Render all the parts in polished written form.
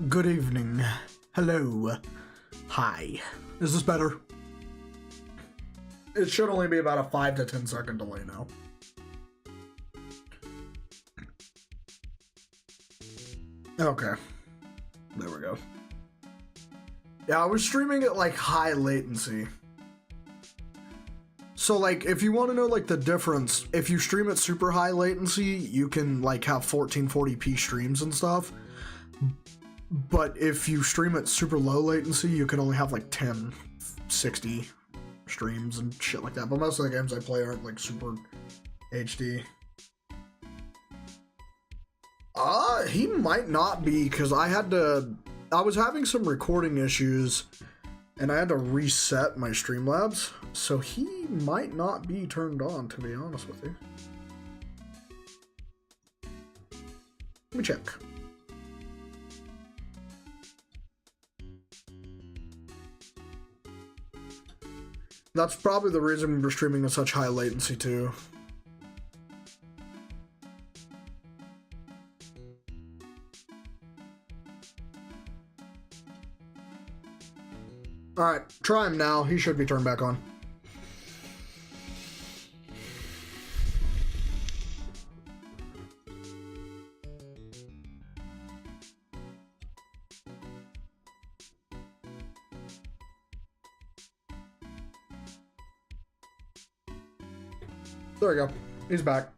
Good evening. Hello. Hi. Is this better? It should only be about a 5 to 10 second delay now. Okay. There we go. Yeah, I was streaming at like high latency. So like, if you want to know like the difference, if you stream at super high latency, you can like have 1440p streams and stuff. But if you stream at super low latency, you can only have like 1060 streams and shit like that. But most of the games I play aren't like super HD. He might not be, because I was having some recording issues and I had to reset my Streamlabs, so he might not be turned on, to be honest with you. Let me check. That's probably the reason we're streaming at such high latency too. Alright, try him now. He should be turned back on. There we go. He's back.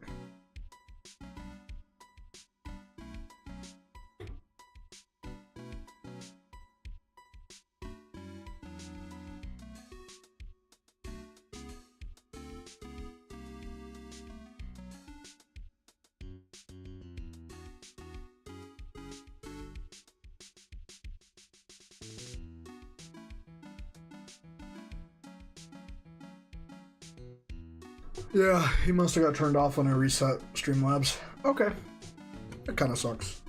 Yeah, he must have got turned off when I reset Streamlabs. Okay. That kind of sucks.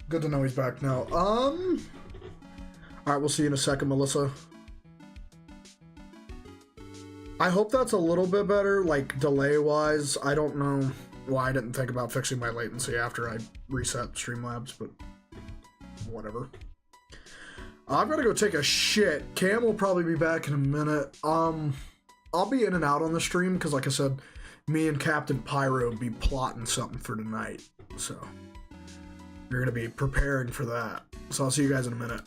Good to know he's back now. Alright, we'll see you in a second, Melissa. I hope that's a little bit better, like, delay-wise. I don't know why I didn't think about fixing my latency after I reset Streamlabs, but whatever. I've got to go take a shit. Cam will probably be back in a minute. I'll be in and out on the stream because, like I said, me and Captain Pyro be plotting something for tonight. So, you're going to be preparing for that. So, I'll see you guys in a minute.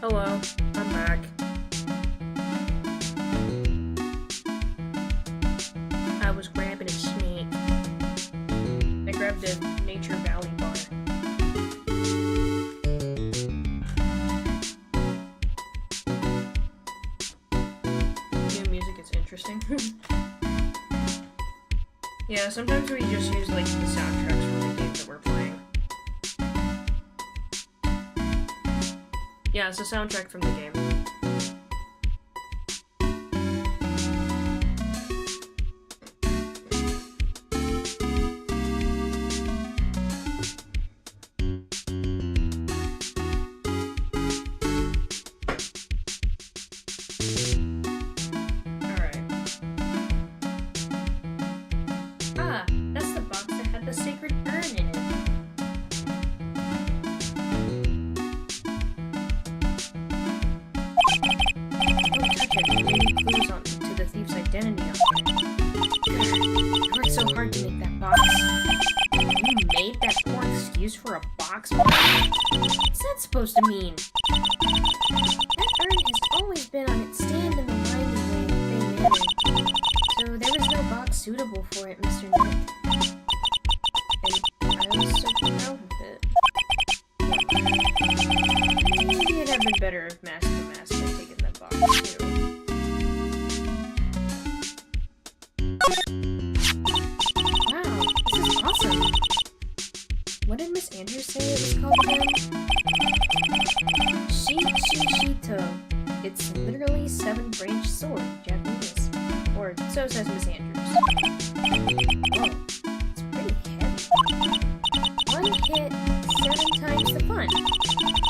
Hello, I'm back. I was grabbing a snake. I grabbed a Nature Valley bar. New music is interesting. Yeah, sometimes we just use like the soundtracks from the game that we're playing. Yeah, it's a soundtrack from the game. Alright. Ah, that's the box that had the sacred urn in it. Clues on to the thief's identity on it. I worked so hard to make that box. You made that poor excuse for a box? What's that supposed to mean? That urn has always been on its stand in the winding way manner, so there was no box suitable for it, Mr. Nick. And I was so proud of it. Maybe it'd have been better if Mask the Mask had taken that box too. Wow, this is awesome. What did Miss Andrews say it was called again? Shito. It's literally 7-branch sword, Japanese. Or so says Miss Andrews. Whoa, it's pretty heavy. One hit, 7 times the fun.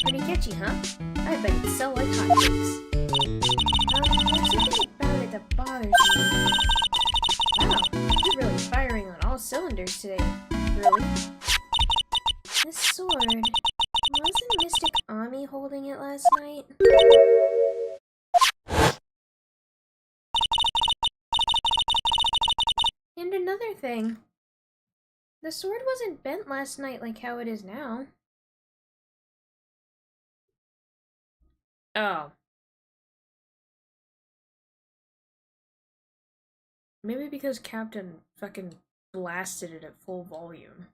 Pretty catchy, huh? I bet it'd sell like hotcakes. There's something about it that bothers me. Wow, you're really firing on all cylinders today. Really? This sword... Wasn't Mystic Ami holding it last night? And another thing. The sword wasn't bent last night like how it is now. Oh. Maybe because Captain fucking blasted it at full volume.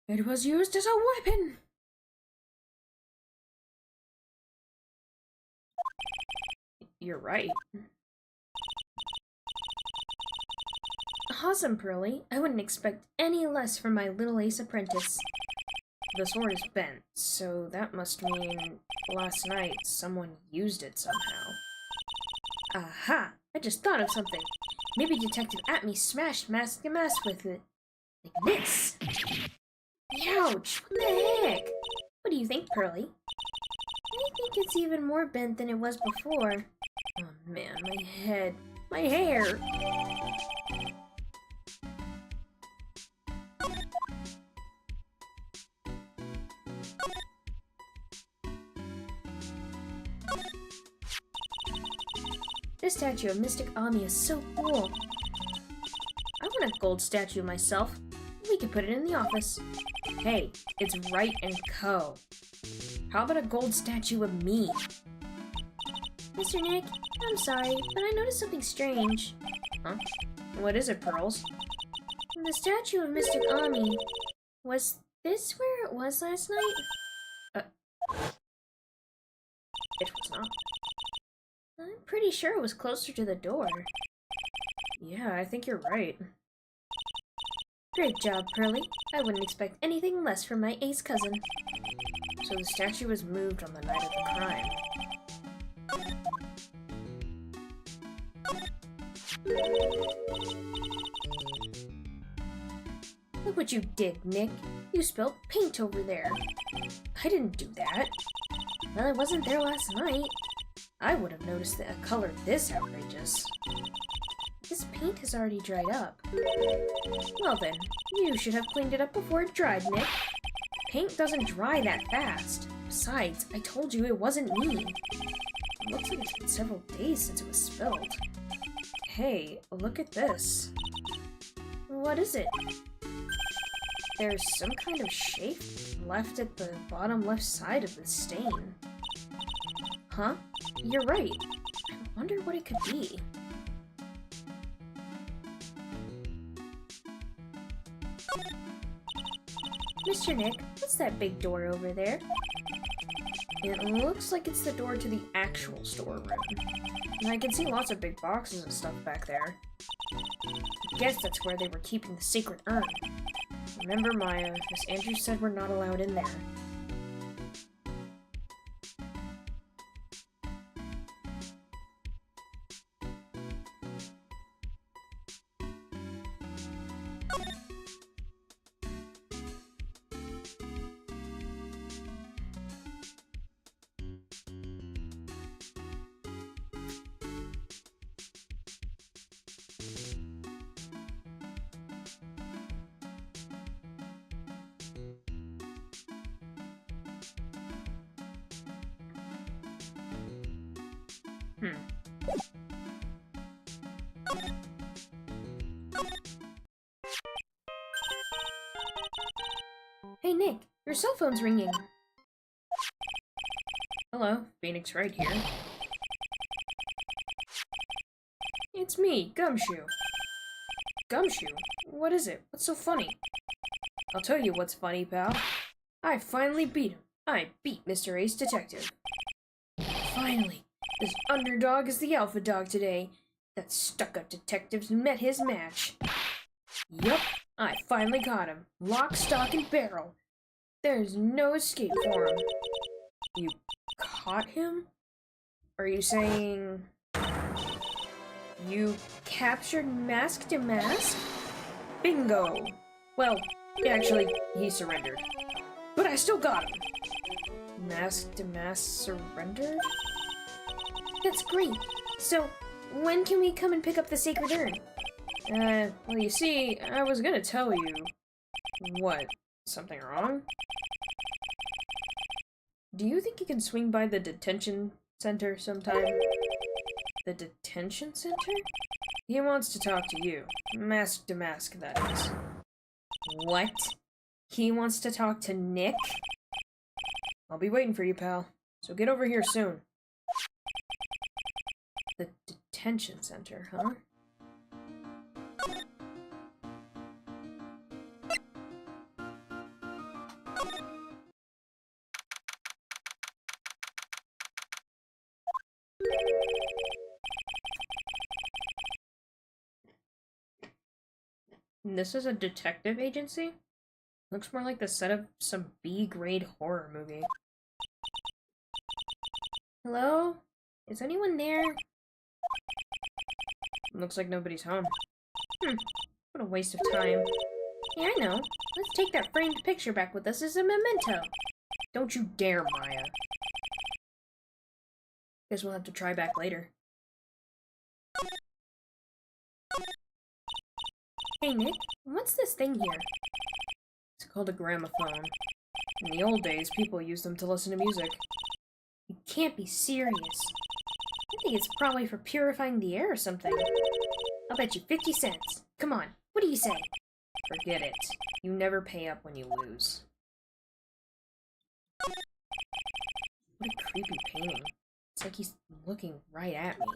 It was used as a weapon! You're right. Awesome, Pearly. I wouldn't expect any less from my little ace apprentice. The sword is bent, so that must mean last night someone used it somehow. Aha! I just thought of something. Maybe Detective Atme smashed Mask the Mask with it. Like this. Ouch! What the heck? What do you think, Pearly? I think it's even more bent than it was before. Oh man, my head. My hair! This statue of Mystic Ami is so cool. I want a gold statue myself. We could put it in the office. Hey, it's Wright and Co. How about a gold statue of me? Mr. Nick, I'm sorry, but I noticed something strange. Huh? What is it, Pearls? The statue of Mystic Ami. Was this where it was last night? It was not. I'm pretty sure it was closer to the door. Yeah, I think you're right. Great job, Pearly. I wouldn't expect anything less from my ace cousin. So the statue was moved on the night of the crime. Look what you did, Nick. You spilled paint over there. I didn't do that. Well, I wasn't there last night. I would have noticed a color this outrageous. This paint has already dried up. Well then, you should have cleaned it up before it dried, Nick. Paint doesn't dry that fast. Besides, I told you it wasn't me. Looks like it's been several days since it was spilled. Hey, look at this. What is it? There's some kind of shape left at the bottom left side of the stain. Huh? You're right. I wonder what it could be. Mr. Nick, what's that big door over there? It looks like it's the door to the actual storeroom. And I can see lots of big boxes and stuff back there. I guess that's where they were keeping the sacred urn. Remember, Maya, Miss Andrews said we're not allowed in there. Hey Nick, your cell phone's ringing. Hello, Phoenix Wright here. It's me, Gumshoe. Gumshoe? What is it? What's so funny? I'll tell you what's funny, pal. I finally beat him. I beat Mr. Ace Detective. Finally, this underdog is the alpha dog today. That stuck-up detective's met his match. Yup, I finally caught him. Lock, stock, and barrel. There's no escape for him. You caught him? Are you saying... you captured Mask to Mask? Bingo! Well, actually, he surrendered. But I still got him! Mask to Mask surrendered? That's great! So, when can we come and pick up the sacred urn? Well, you see, I was gonna tell you... What? Something wrong? Do you think you can swing by the detention center sometime? The detention center? He wants to talk to you. Mask to mask, that is. What? He wants to talk to Nick? I'll be waiting for you, pal. So get over here soon. The detention center, huh? This is a detective agency? Looks more like the set of some B-grade horror movie. Hello? Is anyone there? Looks like nobody's home. What a waste of time. Yeah, I know. Let's take that framed picture back with us as a memento. Don't you dare, Maya. Guess we'll have to try back later. Hey Nick, what's this thing here? It's called a gramophone. In the old days, people used them to listen to music. You can't be serious. I think it's probably for purifying the air or something. I'll bet you 50 cents. Come on, what do you say? Forget it. You never pay up when you lose. What a creepy painting. It's like he's looking right at me.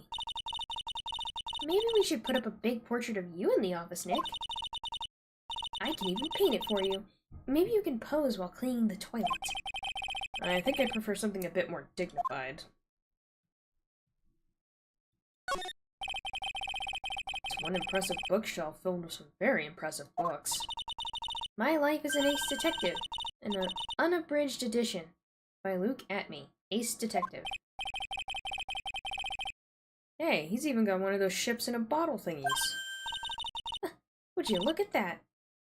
Maybe we should put up a big portrait of you in the office, Nick. I can even paint it for you. Maybe you can pose while cleaning the toilet. I think I prefer something a bit more dignified. It's one impressive bookshelf filled with some very impressive books. My Life as an Ace Detective, an unabridged edition by Luke Atme, Ace Detective. Hey, he's even got one of those ships in a bottle thingies. Would you look at that?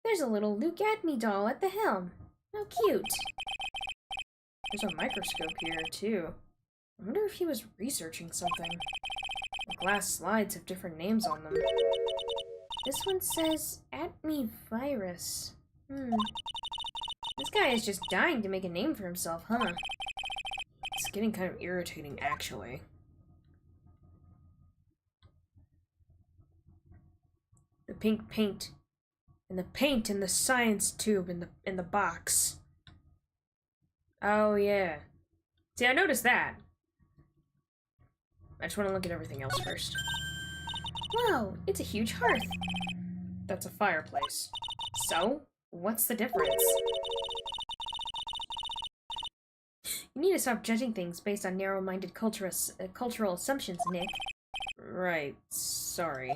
There's a little Luke Atme doll at the helm. How cute. There's a microscope here, too. I wonder if he was researching something. The glass slides have different names on them. This one says Atme virus. This guy is just dying to make a name for himself, huh? It's getting kind of irritating, actually. pink paint. And the paint in the science tube in the box. Oh, yeah. See, I noticed that. I just want to look at everything else first. Wow, it's a huge hearth. That's a fireplace. So, what's the difference? You need to stop judging things based on narrow-minded cultural assumptions, Nick. Right, sorry.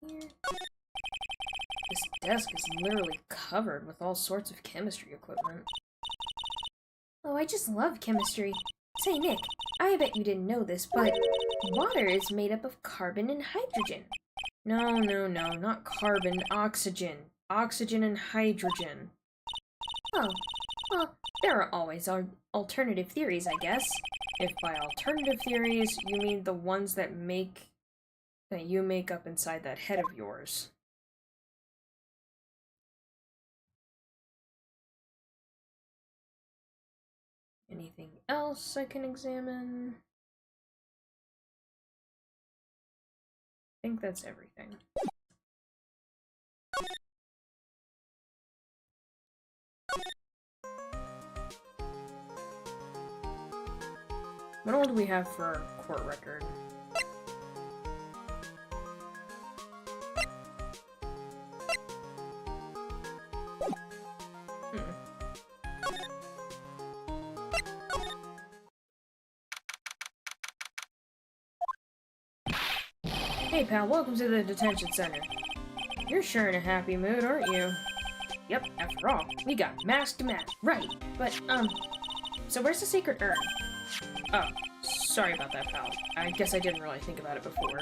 Here. This desk is literally covered with all sorts of chemistry equipment. Oh, I just love chemistry. Say, Nick, I bet you didn't know this, but water is made up of carbon and hydrogen. No, not carbon, oxygen. Oxygen and hydrogen. Oh, well, there are always alternative theories, I guess. If by alternative theories, you mean the ones that you make up inside that head of yours. Anything else I can examine? I think that's everything. What all do we have for our court record? Hey pal, welcome to the detention center. You're sure in a happy mood, aren't you? Yep, after all, we got mask to mask, right? But, so where's the secret urn? Oh, sorry about that, pal. I guess I didn't really think about it before.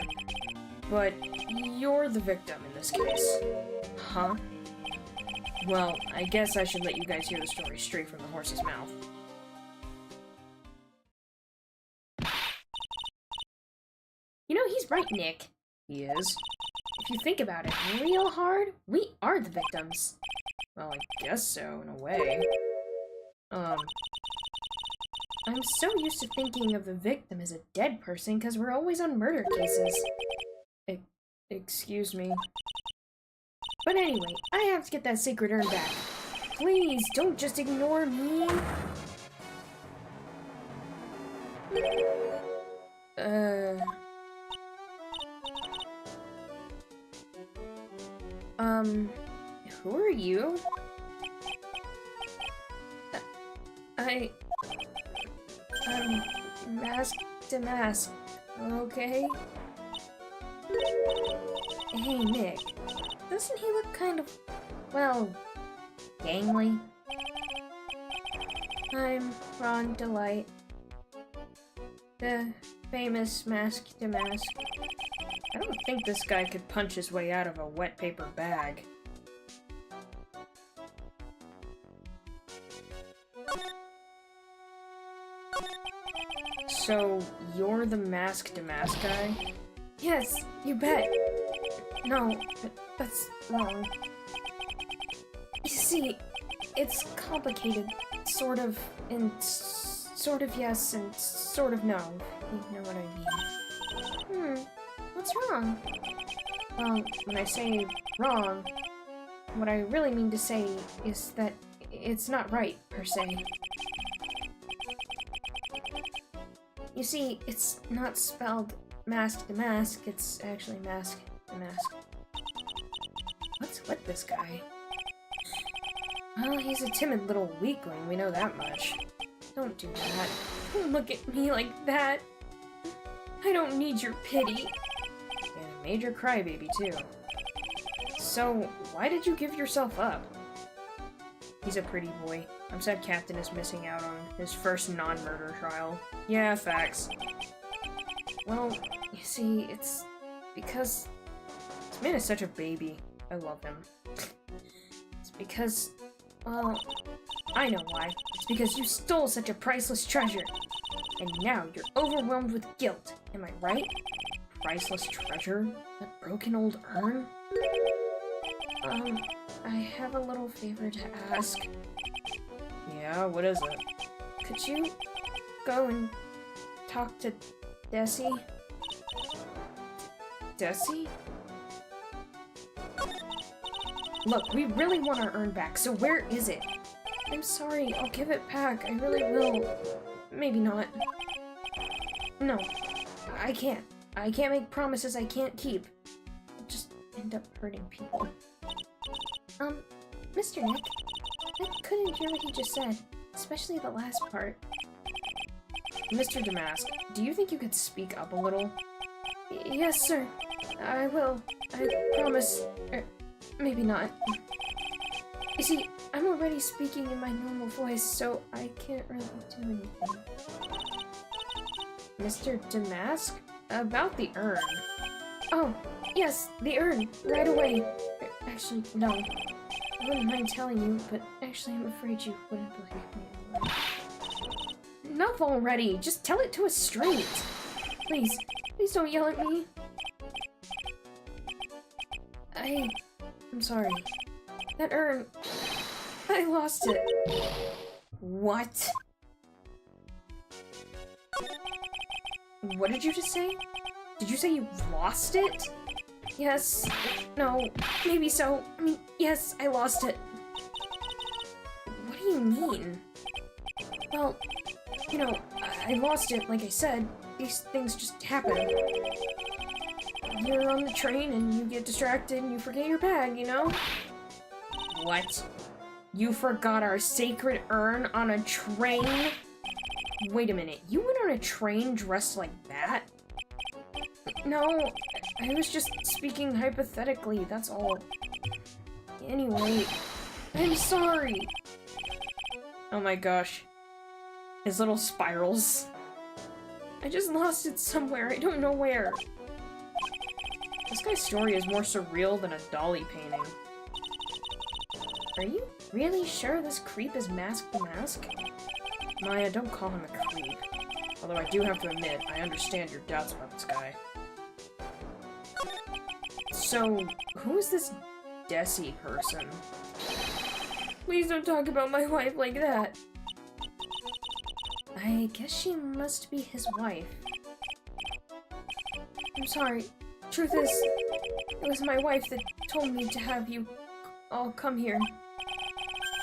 But you're the victim in this case. Huh? Well, I guess I should let you guys hear the story straight from the horse's mouth. You know, he's right, Nick. He is. If you think about it real hard, we are the victims. Well, I guess so, in a way. I'm so used to thinking of the victim as a dead person because we're always on murder cases. Excuse me. But anyway, I have to get that sacred urn back. Please, don't just ignore me. Who are you? I'm mask to mask, okay? Hey, Nick. Doesn't he look kind of, well, gangly? I'm Ron Delight. The famous mask to mask. I don't think this guy could punch his way out of a wet paper bag. So, you're the mask to mask guy? Yes, you bet. No, that's wrong. You see, it's complicated, sort of, and sort of yes, and sort of no. You know what I mean. What's wrong? Well, when I say wrong, what I really mean to say is that it's not right, per se. You see, it's not spelled mask to mask, it's actually mask to mask. What's with this guy? Well, he's a timid little weakling, we know that much. Don't do that. Don't look at me like that. I don't need your pity. And a major crybaby, too. So, why did you give yourself up? He's a pretty boy. I'm sad Captain is missing out on his first non-murder trial. Yeah, facts. Well, you see, it's because this man is such a baby. I love him. It's because, well, I know why. It's because you stole such a priceless treasure. And now you're overwhelmed with guilt. Am I right? Priceless treasure? That broken old urn? I have a little favor to ask. Yeah, what is it? Could you go and talk to Desi? Desi? Look, we really want our urn back, so where is it? I'm sorry, I'll give it back. I really will. Maybe not. No, I can't. I can't make promises I can't keep. I'll just end up hurting people. Mr. Nick, I couldn't hear what he just said, especially the last part. Mr. Damask, do you think you could speak up a little? Yes, sir. I will. I promise. Maybe not. You see, I'm already speaking in my normal voice, so I can't really do anything. Mr. Damask? About the urn. Oh, yes, the urn, right away. Actually, no. I wouldn't mind telling you, but actually I'm afraid you wouldn't believe me. Enough already! Just tell it to us straight! Please, please don't yell at me. I'm sorry. That urn, I lost it. What? What did you just say? Did you say you lost it? Yes. No. Maybe so. I mean, yes, I lost it. What do you mean? Well, you know, I lost it, like I said. These things just happen. You're on the train and you get distracted and you forget your bag, you know? What? You forgot our sacred urn on a train? Wait a minute, you went on a train dressed like that? No, I was just speaking hypothetically, that's all. Anyway, I'm sorry. Oh my gosh. His little spirals. I just lost it somewhere, I don't know where. This guy's story is more surreal than a dolly painting. Are you really sure this creep is Mask the Mask? Maya, don't call him a creep. Although I do have to admit, I understand your doubts about this guy. So, who is this Desi person? Please don't talk about my wife like that. I guess she must be his wife. I'm sorry. Truth is, it was my wife that told me to have you all come here.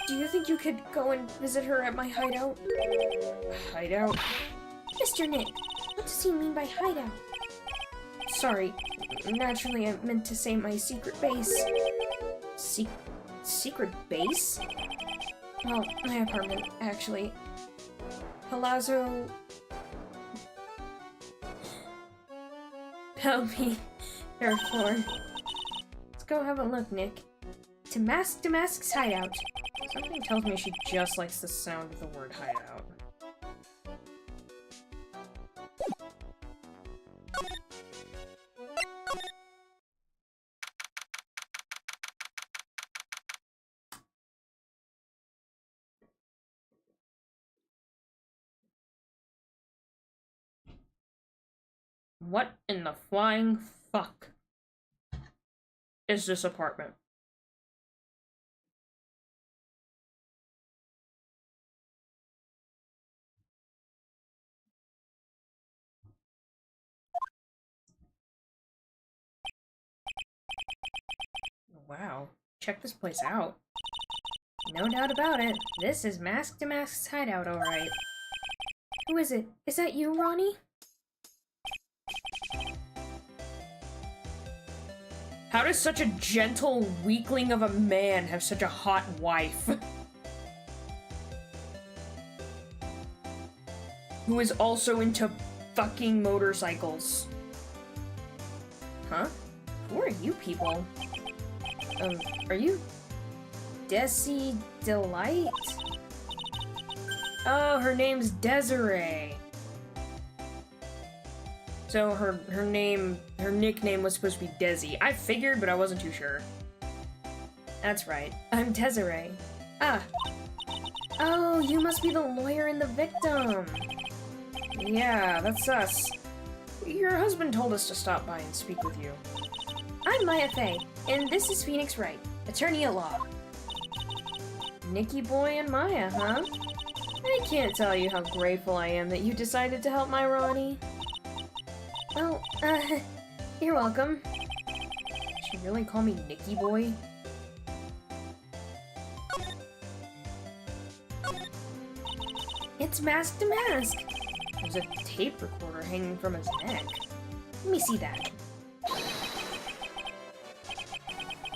Do you think you could go and visit her at my hideout? Hideout? Mr. Nick, what does he mean by hideout? Sorry, naturally I meant to say my secret base. Secret base? Well, my apartment, actually. Palazzo... Pelby. Third floor. Let's go have a look, Nick. To Mask's hideout. Something tells me she just likes the sound of the word hideout. What in the flying fuck is this apartment? Wow, check this place out. No doubt about it. This is Mask to Mask's hideout, alright. Who is it? Is that you, Ronnie? How does such a gentle weakling of a man have such a hot wife? Who is also into fucking motorcycles? Huh? Who are you people? Are you Desi Delight? Oh, her name's Desiree. So her nickname was supposed to be Desi. I figured, but I wasn't too sure. That's right. I'm Desiree. Ah. Oh, you must be the lawyer and the victim. Yeah, that's us. Your husband told us to stop by and speak with you. I'm Maya Faye, and this is Phoenix Wright, attorney at law. Nicky Boy and Maya, huh? I can't tell you how grateful I am that you decided to help my Ronnie. Well, You're welcome. Should you really call me Nicky Boy? It's Mask to Mask! There's a tape recorder hanging from his neck. Let me see that.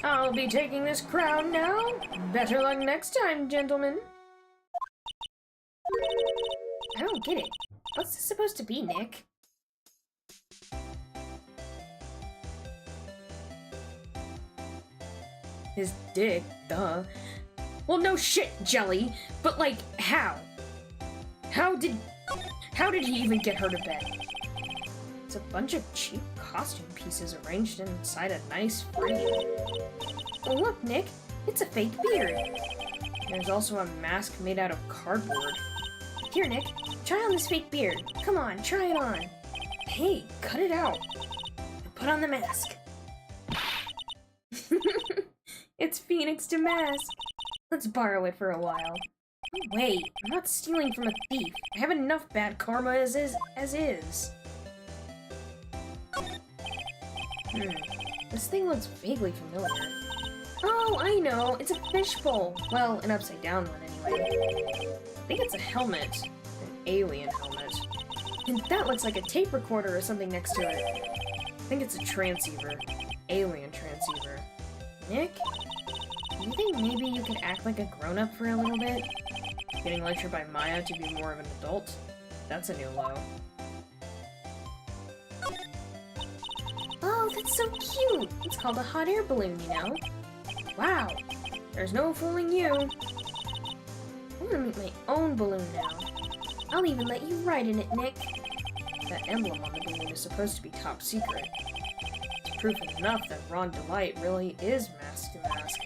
I'll be taking this crown now. Better luck next time, gentlemen. I don't get it. What's this supposed to be, Nick? His dick, duh. Well, no shit, Jelly. But, like, how? How did he even get her to bed? It's a bunch of cheap costume pieces arranged inside a nice frame. Oh, look, Nick. It's a fake beard. There's also a mask made out of cardboard. Here, Nick. Try on this fake beard. Come on, try it on. Hey, cut it out. And put on the mask. It's Phoenix to Mask. Let's borrow it for a while. Oh, wait, I'm not stealing from a thief. I have enough bad karma as is. This thing looks vaguely familiar. Oh, I know. It's a fishbowl. Well, an upside down one anyway. I think it's a helmet. An alien helmet. And that looks like a tape recorder or something next to it. I think it's a transceiver. Alien transceiver. Nick? Do you think maybe you could act like a grown-up for a little bit? Getting lectured by Maya to be more of an adult? That's a new low. Oh, that's so cute! It's called a hot air balloon, you know? Wow! There's no fooling you! I want to make my own balloon now. I'll even let you ride in it, Nick. That emblem on the balloon is supposed to be top secret. It's proof enough that Ron Delight really is Mask to Mask.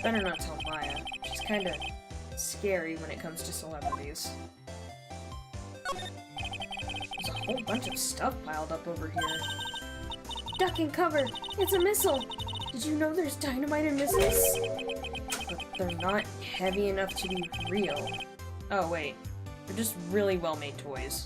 Better not tell Maya. She's kinda scary when it comes to celebrities. There's a whole bunch of stuff piled up over here. Duck and cover! It's a missile! Did you know there's dynamite in missiles? But they're not heavy enough to be real. Oh wait, they're just really well-made toys.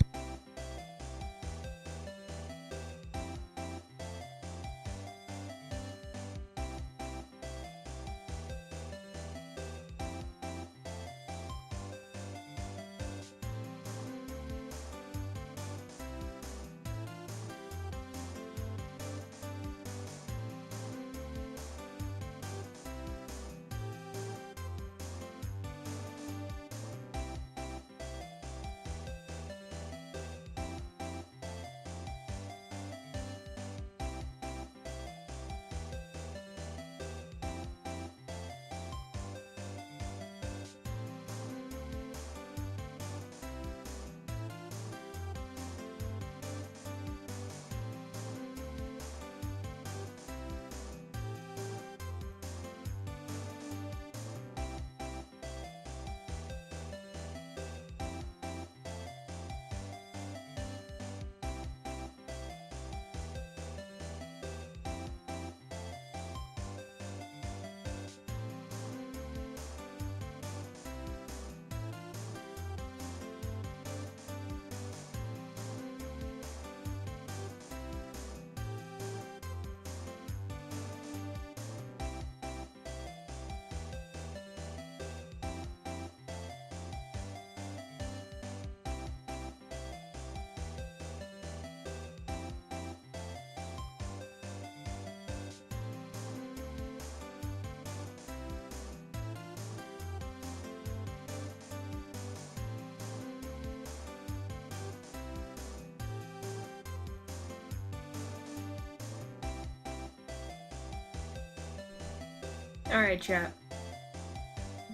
Alright, chat.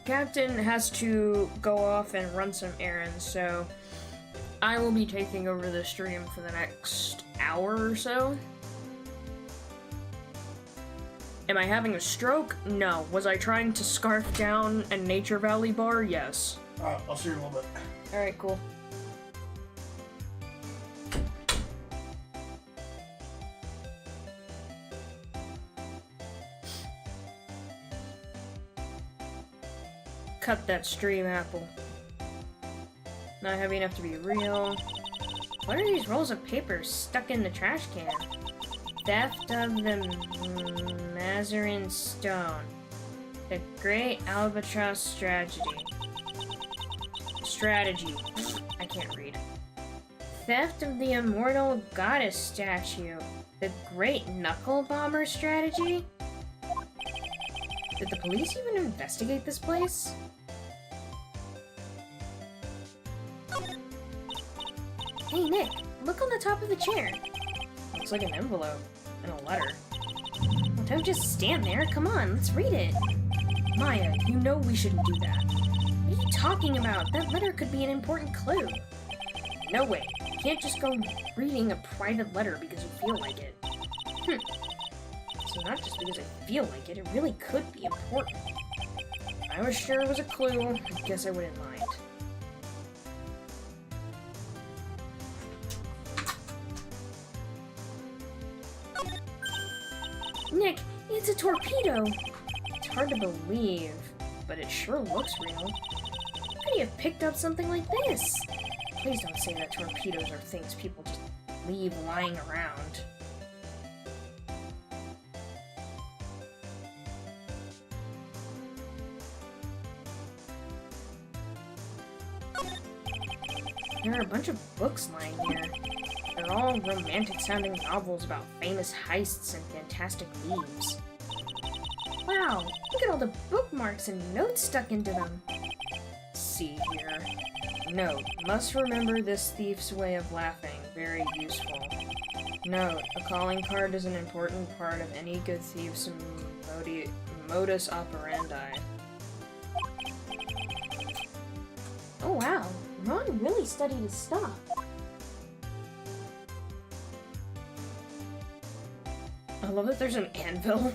Captain has to go off and run some errands, so I will be taking over the stream for the next hour or so. Am I having a stroke? No. Was I trying to scarf down a Nature Valley bar? Yes. I'll see you in a little bit. Alright, cool. Cut that stream, Apple. Not heavy enough to be real. What are these rolls of paper stuck in the trash can? Theft of the Mazarin Stone. The Great Albatross Strategy. I can't read. Theft of the Immortal Goddess Statue. The Great Knuckle Bomber Strategy? Did the police even investigate this place? Hey Nick, look on the top of the chair. Looks like an envelope and a letter. Well, don't just stand there. Come on, let's read it. Maya, you know we shouldn't do that. What are you talking about? That letter could be an important clue. No way. You can't just go reading a private letter because you feel like it. So not just because I feel like it really could be important. If I was sure it was a clue, I guess I wouldn't mind. Nick, it's a torpedo! It's hard to believe, but it sure looks real. How could he have picked up something like this? Please don't say that torpedoes are things people just leave lying around. There are a bunch of books lying here. They're all romantic-sounding novels about famous heists and fantastic thieves. Wow, look at all the bookmarks and notes stuck into them. See here. Note, must remember this thief's way of laughing. Very useful. Note, a calling card is an important part of any good thief's modus operandi. Oh wow, Ron really studied his stuff. I love that there's an anvil.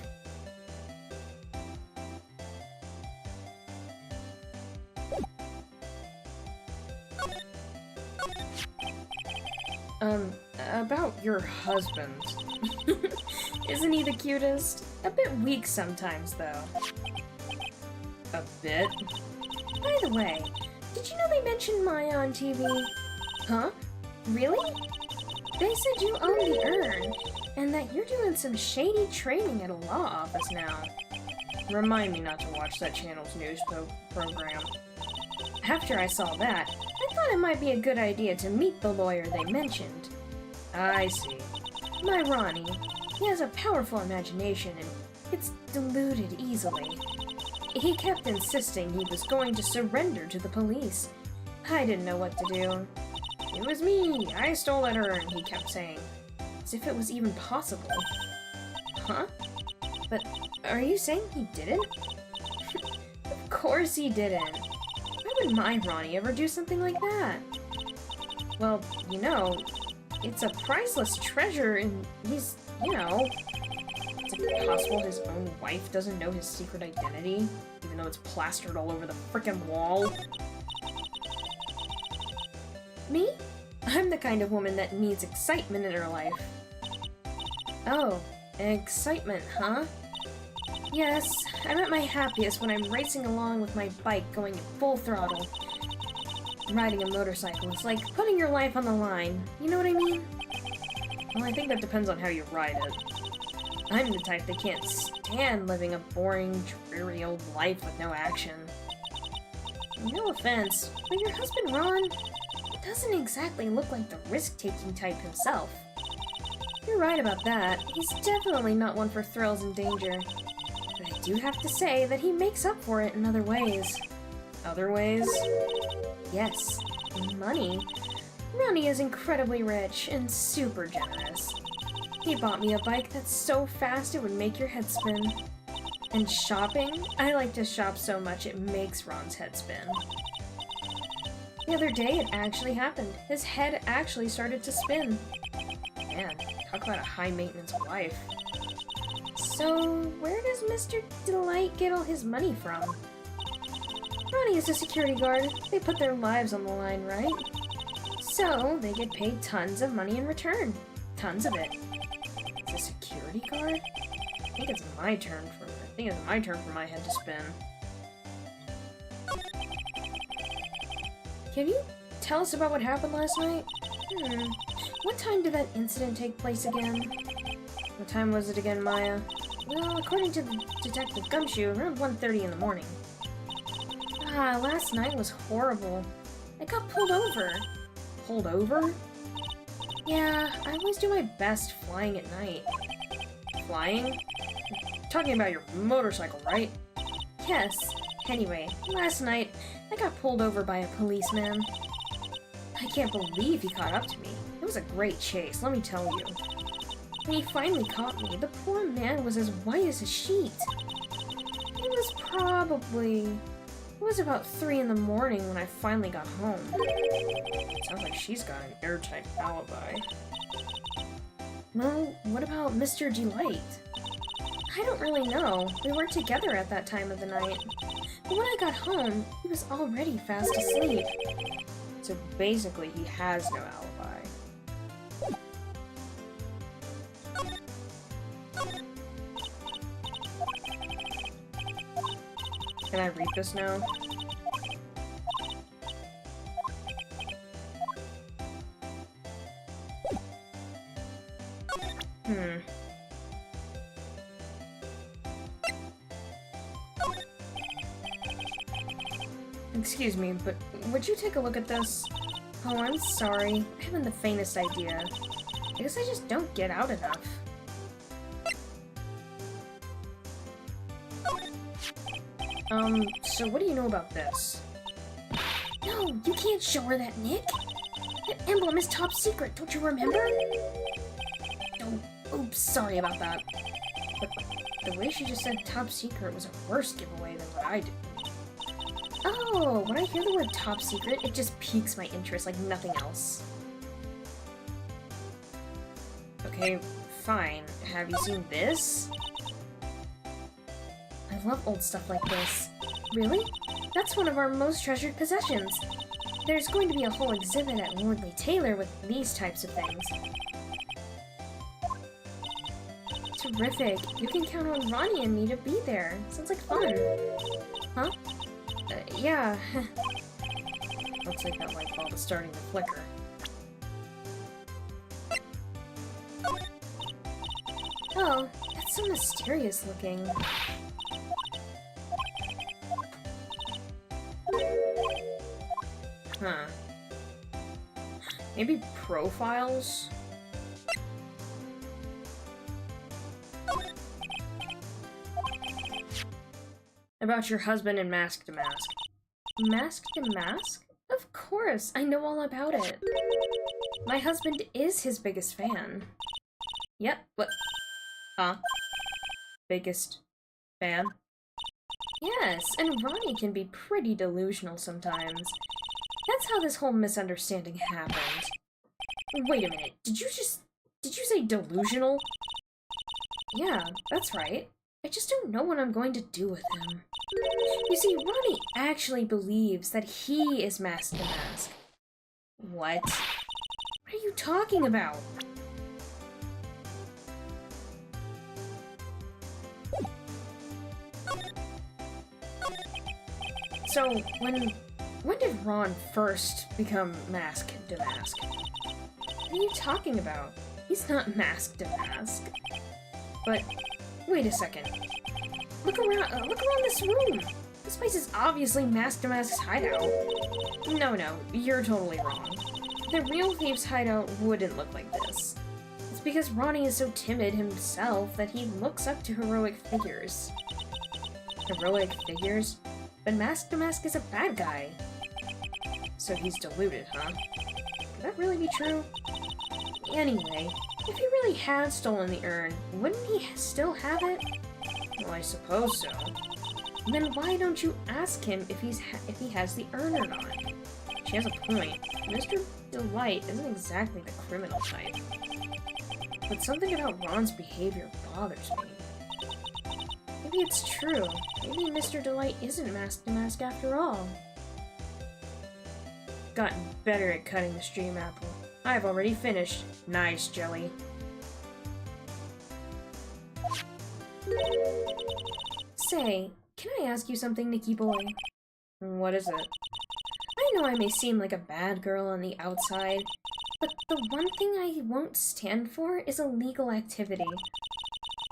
About your husband. Isn't he the cutest? A bit weak sometimes, though. A bit? By the way, did you know they mentioned Maya on TV? Huh? Really? They said you own the urn, and that you're doing some shady training at a law office now. Remind me not to watch that channel's news program. After I saw that, I thought it might be a good idea to meet the lawyer they mentioned. I see. My Ronnie, he has a powerful imagination and gets deluded easily. He kept insisting he was going to surrender to the police. I didn't know what to do. It was me, I stole that urn, he kept saying. As if it was even possible. Huh? But are you saying he didn't? Of course he didn't. Why would my Ronnie ever do something like that? Well, you know, it's a priceless treasure and he's, you know... Is it possible his own wife doesn't know his secret identity? Even though it's plastered all over the frickin' wall? Me? I'm the kind of woman that needs excitement in her life. Oh, excitement, huh? Yes, I'm at my happiest when I'm racing along with my bike going at full throttle. Riding a motorcycle is like putting your life on the line, you know what I mean? Well, I think that depends on how you ride it. I'm the type that can't stand living a boring, dreary old life with no action. No offense, but your husband Ron doesn't exactly look like the risk-taking type himself. You're right about that. He's definitely not one for thrills and danger. But I do have to say that he makes up for it in other ways. Other ways? Yes, money. Ronnie is incredibly rich and super generous. He bought me a bike that's so fast it would make your head spin. And shopping? I like to shop so much it makes Ron's head spin. The other day it actually happened. His head actually started to spin. Man, talk about a high-maintenance wife. So, where does Mr. Delight get all his money from? Ronnie is a security guard. They put their lives on the line, right? So, they get paid tons of money in return. Tons of it. It's a security guard? I think it's my turn for my head to spin. Can you tell us about what happened last night? What time did that incident take place again? What time was it again, Maya? Well, according to Detective Gumshoe, around 1:30 in the morning. Ah, last night was horrible. I got pulled over. Pulled over? Yeah, I always do my best flying at night. Flying? Talking about your motorcycle, right? Yes. Anyway, last night, I got pulled over by a policeman. I can't believe he caught up to me. It was a great chase, let me tell you. When he finally caught me, the poor man was as white as a sheet. It was about 3 in the morning when I finally got home. Sounds like she's got an airtight alibi. Well, what about Mr. Delight? I don't really know. We weren't together at that time of the night. But when I got home, he was already fast asleep. So basically, he has no alibi. Can I read this now? Excuse me, but would you take a look at this? Oh, I'm sorry. I haven't the faintest idea. I guess I just don't get out enough. So what do you know about this? No, you can't show her that, Nick! That emblem is top secret, don't you remember? Oh, oops, sorry about that. But the way she just said top secret was a worse giveaway than what I did. Oh, when I hear the word top secret, it just piques my interest like nothing else. Okay, fine. Have you seen this? I love old stuff like this. Really? That's one of our most treasured possessions. There's going to be a whole exhibit at Lordly Taylor with these types of things. Terrific. You can count on Ronnie and me to be there. Sounds like fun. Huh? Yeah. Looks like that light bulb is starting to flicker. Oh, that's so mysterious looking. Huh. Maybe profiles? About your husband in Mask to Mask. Mask to Mask? Of course, I know all about it. My husband is his biggest fan. Yep, what? Huh? Biggest fan? Yes, and Ronnie can be pretty delusional sometimes. That's how this whole misunderstanding happened. Wait a minute, did you say delusional? Yeah, that's right. I just don't know what I'm going to do with him. You see, Ronnie actually believes that he is Mask to Mask. What? What are you talking about? So, when did Ron first become Mask to Mask? What are you talking about? He's not Mask to Mask. But, wait a second. Look around this room! This place is obviously Mask to Mask's hideout. No, you're totally wrong. The real thief's hideout wouldn't look like this. It's because Ronnie is so timid himself that he looks up to heroic figures. Heroic figures? But Mask to Mask is a bad guy. So he's deluded, huh? Could that really be true? Anyway, if he really had stolen the urn, wouldn't he still have it? Well, I suppose so. Then why don't you ask him if he has the urn or not? She has a point. Mr. Delight isn't exactly the criminal type. But something about Ron's behavior bothers me. Maybe it's true. Maybe Mr. Delight isn't Mask to Mask after all. Gotten better at cutting the stream apple. I've already finished. Nice, Jelly. Say, can I ask you something, Nicky boy? What is it? I know I may seem like a bad girl on the outside, but the one thing I won't stand for is illegal activity.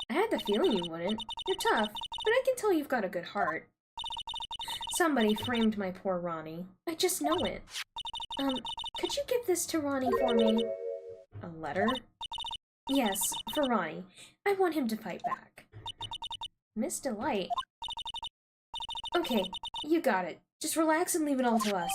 I had the feeling you wouldn't. You're tough, but I can tell you've got a good heart. Somebody framed my poor Ronnie. I just know it. Could you give this to Ronnie for me? A letter? Yes, for Ronnie. I want him to fight back. Miss Delight? Okay, you got it. Just relax and leave it all to us.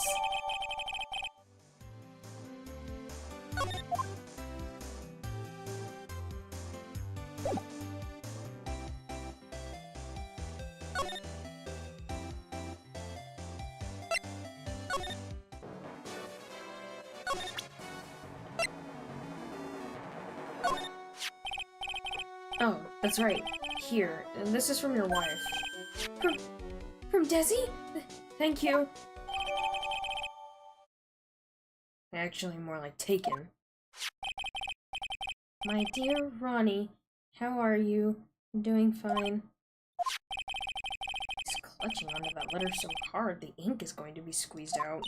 Oh, that's right. Here, and this is from your wife. From Desi? Thank you. Actually, more like taken. My dear Ronnie, how are you? I'm doing fine. He's clutching onto that letter so hard, the ink is going to be squeezed out.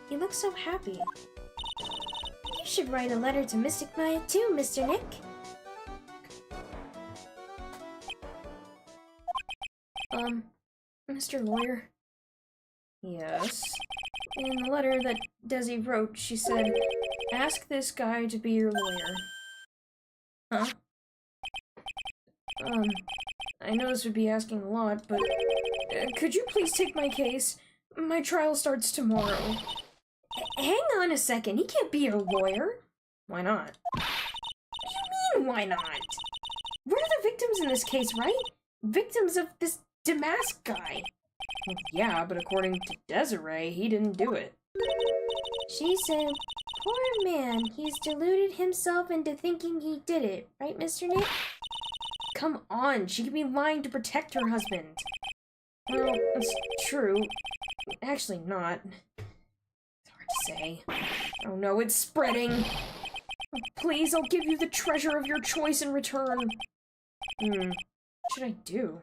He looks so happy. You should write a letter to Mystic Maya too, Mr. Nick. Mr. Lawyer? Yes? In the letter that Desi wrote, she said, ask this guy to be your lawyer. Huh? I know this would be asking a lot, but could you please take my case? My trial starts tomorrow. Hang on a second, he can't be your lawyer. Why not? What do you mean, why not? We're the victims in this case, right? Victims of this Damask guy. Well, yeah, but according to Desiree, he didn't do it. She said, poor man, he's deluded himself into thinking he did it, right, Mr. Nick? Come on, she could be lying to protect her husband. Well, it's true. Actually not. It's hard to say. Oh no, it's spreading! Oh, please, I'll give you the treasure of your choice in return. What should I do?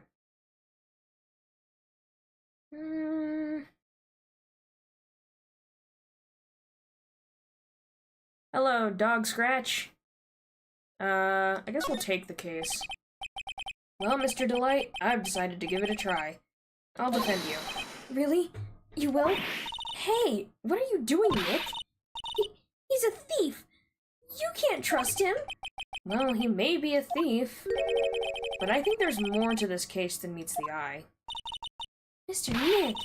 Hello, Dog Scratch. I guess we'll take the case. Well, Mr. Delight, I've decided to give it a try. I'll defend you. Really? You will? Hey, what are you doing, Nick? He's a thief! You can't trust him! Well, he may be a thief, but I think there's more to this case than meets the eye. Mr. Nick,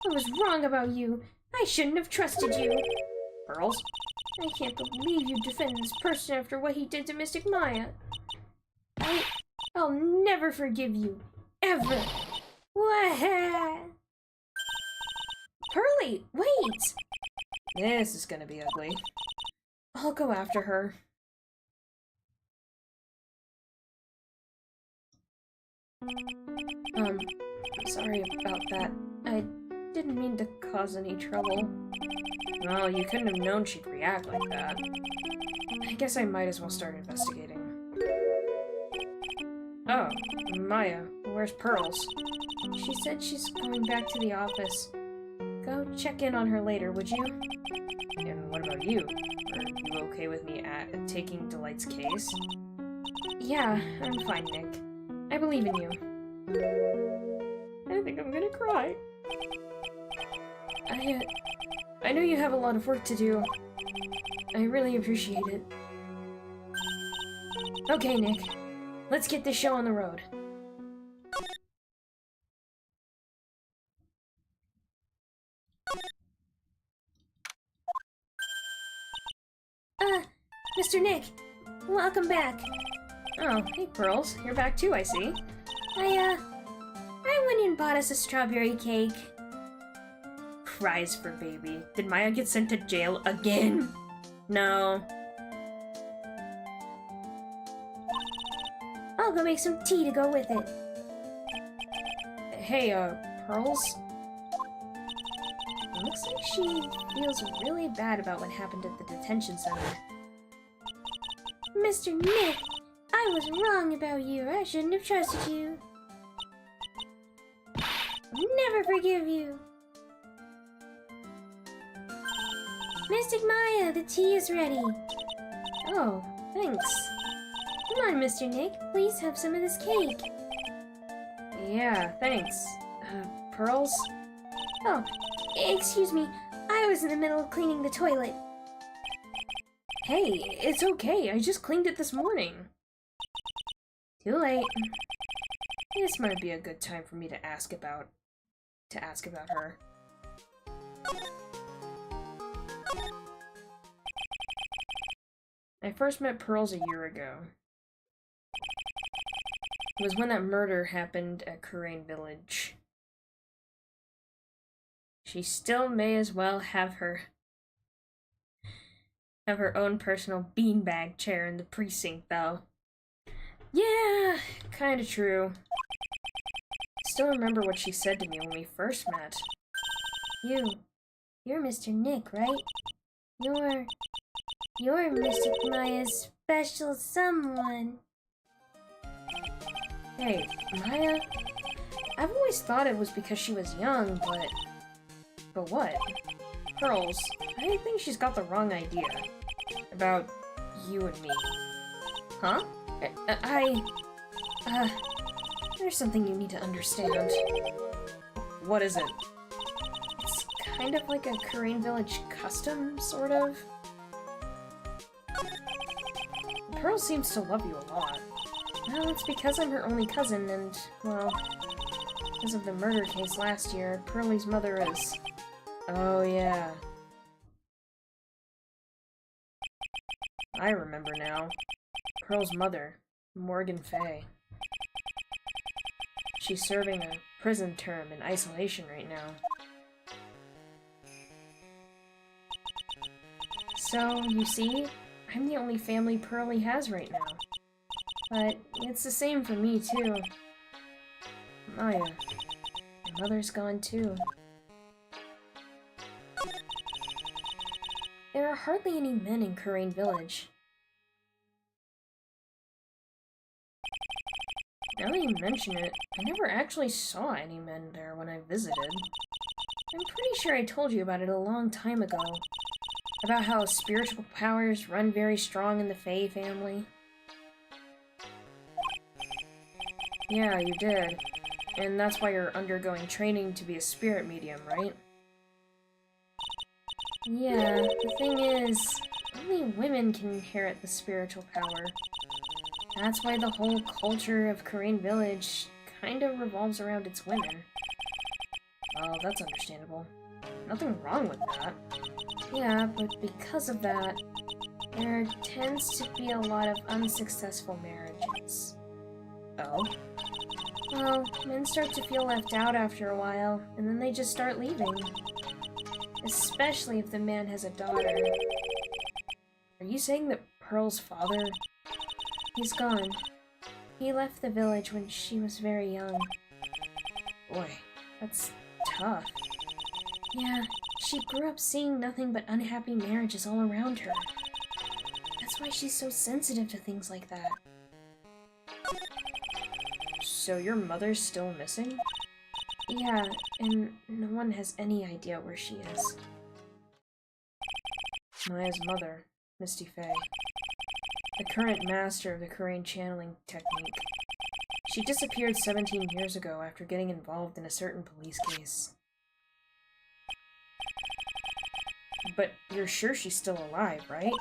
I was wrong about you. I shouldn't have trusted you. Pearls? I can't believe you defend this person after what he did to Mystic Maya. I'll never forgive you. Ever. Wah-ha! Pearly, wait! This is gonna be ugly. I'll go after her. Sorry about that. I didn't mean to cause any trouble. Well, you couldn't have known she'd react like that. I guess I might as well start investigating. Oh, Maya, where's Pearls? She said she's going back to the office. Go check in on her later, would you? And what about you? Are you okay with me taking Delight's case? Yeah, I'm fine, Nick. I believe in you. I think I'm gonna cry. I know you have a lot of work to do. I really appreciate it. Okay, Nick. Let's get this show on the road. Mr. Nick, welcome back. Oh, hey Pearls, you're back too, I see. I went and bought us a strawberry cake. Prize for baby. Did Maya get sent to jail again? No. I'll go make some tea to go with it. Hey, Pearls? It looks like she feels really bad about what happened at the detention center. Mr. Nick, I was wrong about you. I shouldn't have trusted you. I'll never forgive you. Mystic Maya, the tea is ready. Oh, thanks. Come on, Mr. Nick. Please have some of this cake. Yeah, thanks. Pearls? Oh, excuse me. I was in the middle of cleaning the toilet. Hey, it's okay. I just cleaned it this morning. Too late. This might be a good time for me to ask about her. I first met Pearls a year ago. It was when that murder happened at Kurain Village. She still may as well have her own personal beanbag chair in the precinct, though. Yeah, kinda true. I still remember what she said to me when we first met. You're Mr. Nick, right? You're Mr. Maya's special someone. Hey, Maya? I've always thought it was because she was young, but what? Pearls, I think she's got the wrong idea about you and me. Huh? There's something you need to understand. What is it? It's kind of like a Kurain Village custom, sort of. Pearl seems to love you a lot. Well, it's because I'm her only cousin, and, well, because of the murder case last year, Pearlie's mother is... Oh, yeah. I remember now. Pearl's mother, Morgan Fay. She's serving a prison term in isolation right now. So, you see, I'm the only family Pearlie has right now. But it's the same for me, too. Maya, my mother's gone too. There are hardly any men in Kurain Village. Now that you mention it, I never actually saw any men there when I visited. I'm pretty sure I told you about it a long time ago. About how spiritual powers run very strong in the Fae family. Yeah, you did. And that's why you're undergoing training to be a spirit medium, right? Yeah, the thing is, only women can inherit the spiritual power. That's why the whole culture of Kurain Village kind of revolves around its women. Well, that's understandable. Nothing wrong with that. Yeah, but because of that, there tends to be a lot of unsuccessful marriages. Oh? Well, men start to feel left out after a while, and then they just start leaving. Especially if the man has a daughter. Are you saying that Pearl's father... He's gone. He left the village when she was very young. Boy, that's tough. Yeah, she grew up seeing nothing but unhappy marriages all around her. That's why she's so sensitive to things like that. So your mother's still missing? Yeah, and no one has any idea where she is. Maya's mother, Misty Faye. The current master of the Kurain channeling technique. She disappeared 17 years ago after getting involved in a certain police case. But you're sure she's still alive, right?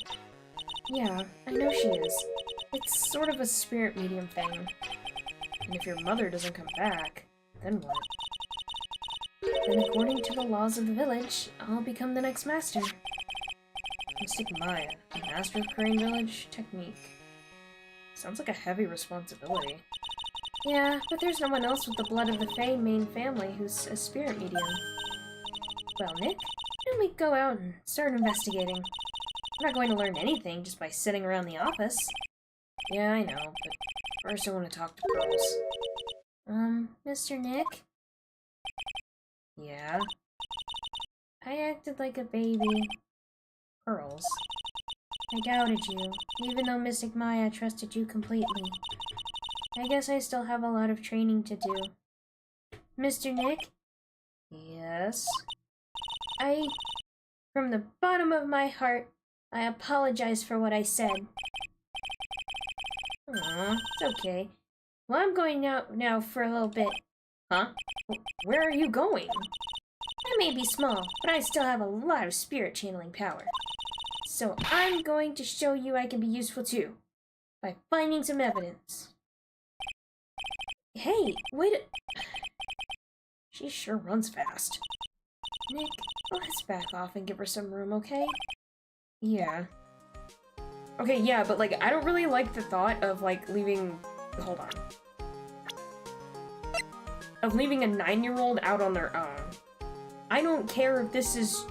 Yeah, I know she is. It's sort of a spirit medium thing. And if your mother doesn't come back, then what? Then according to the laws of the village, I'll become the next master. Mystic Maya, master of Kurain Village technique. Sounds like a heavy responsibility. Yeah, but there's no one else with the blood of the Fae main family who's a spirit medium. Well, Nick, why don't we go out and start investigating? I'm not going to learn anything just by sitting around the office. Yeah, I know, but first I want to talk to Pearls. Mr. Nick? Yeah? I acted like a baby. Pearls. I doubted you, even though Mystic Maya trusted you completely. I guess I still have a lot of training to do. Mr. Nick? Yes? From the bottom of my heart, I apologize for what I said. Aw, it's okay. Well, I'm going out now for a little bit. Huh? Where are you going? I may be small, but I still have a lot of spirit channeling power. So I'm going to show you I can be useful too, by finding some evidence. Hey, wait a... She sure runs fast. Nick, let's back off and give her some room, okay? Yeah. Okay, yeah, but like, I don't really like the thought of like leaving... Hold on. Of leaving a 9-year-old out on their own. I don't care if this is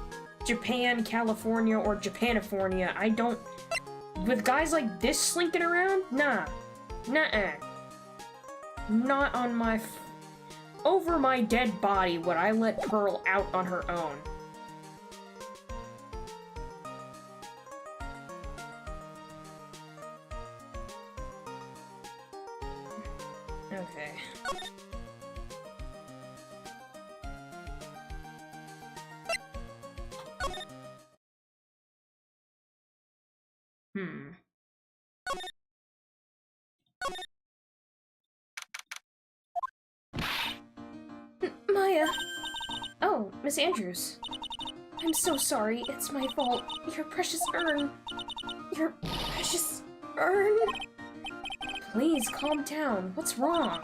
Japan, California, or Japanifornia. I don't... With guys like this slinking around? Nah. Nuh-uh. Not on my... Over my dead body would I let Pearl out on her own. Okay. Maya! Oh, Miss Andrews. I'm so sorry, it's my fault. Your precious urn. Your precious urn? Please, calm down. What's wrong?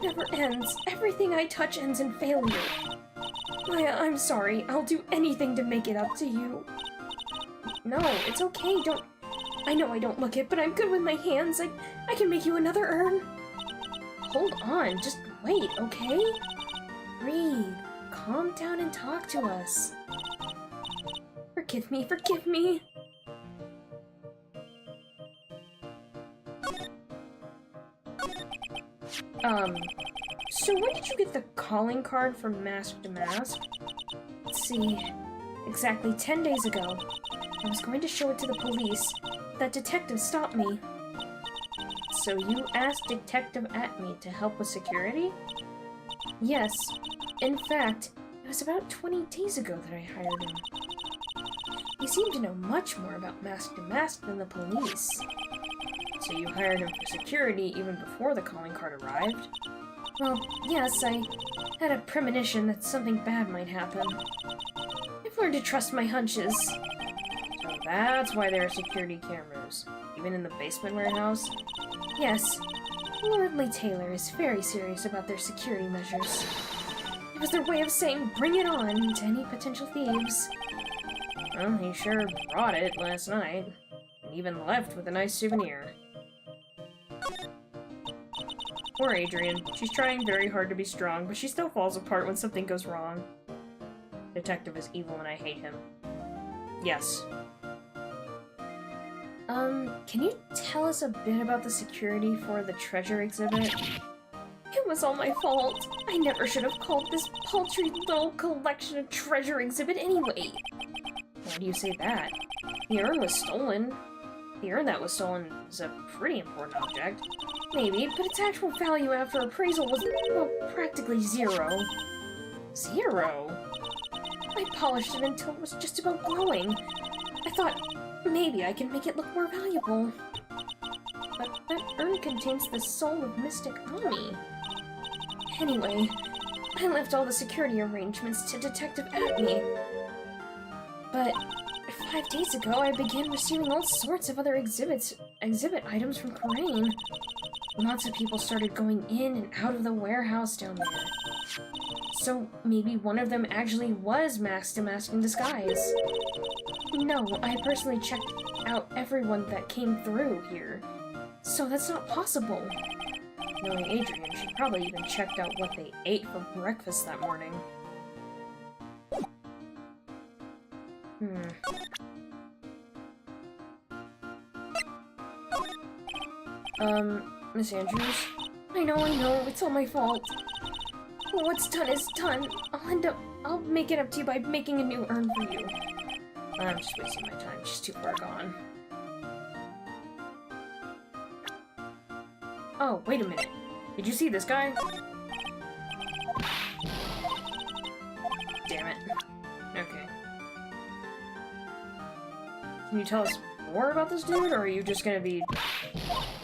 It never ends. Everything I touch ends in failure. Maya, I'm sorry. I'll do anything to make it up to you. No, it's okay. Don't... I know I don't look it, but I'm good with my hands. I can make you another urn. Hold on. Just wait, okay? Breathe. Calm down and talk to us. Forgive me, forgive me. So when did you get the calling card from Mask to Mask? Let's see. Exactly 10 days ago. I was going to show it to the police. That detective stopped me. So you asked Detective Atme to help with security? Yes. In fact, it was about 20 days ago that I hired him. He seemed to know much more about Mask to Mask than the police. So you hired him for security even before the calling card arrived? Well, yes, I had a premonition that something bad might happen. I've learned to trust my hunches. So that's why there are security cameras, even in the basement warehouse? Yes. Lordly Taylor is very serious about their security measures. It was their way of saying bring it on to any potential thieves. Well, he sure brought it last night, and even left with a nice souvenir. Poor Adrian. She's trying very hard to be strong, but she still falls apart when something goes wrong. Detective is evil and I hate him. Yes. Can you tell us a bit about the security for the treasure exhibit? It was all my fault. I never should have called this paltry little collection a treasure exhibit anyway. Why do you say that? The urn was stolen. The urn that was stolen is a pretty important object. Maybe, but its actual value after appraisal was, well, practically zero. Zero? I polished it until it was just about glowing. I thought, maybe I can make it look more valuable. But that urn contains the soul of Mystic Ami. Anyway, I left all the security arrangements to Detective Atme. But 5 days ago, I began receiving all sorts of other exhibit items from Coraine. Lots of people started going in and out of the warehouse down there. So maybe one of them actually was Mask to Mask in disguise. No, I personally checked out everyone that came through here. So that's not possible. Knowing Adrian, she probably even checked out what they ate for breakfast that morning. Miss Andrews? I know, it's all my fault. But what's done is done. I'll make it up to you by making a new urn for you. I'm just wasting my time, she's too far gone. Oh, wait a minute. Did you see this guy? Damn it. Okay. Can you tell us more about this dude, or are you just gonna be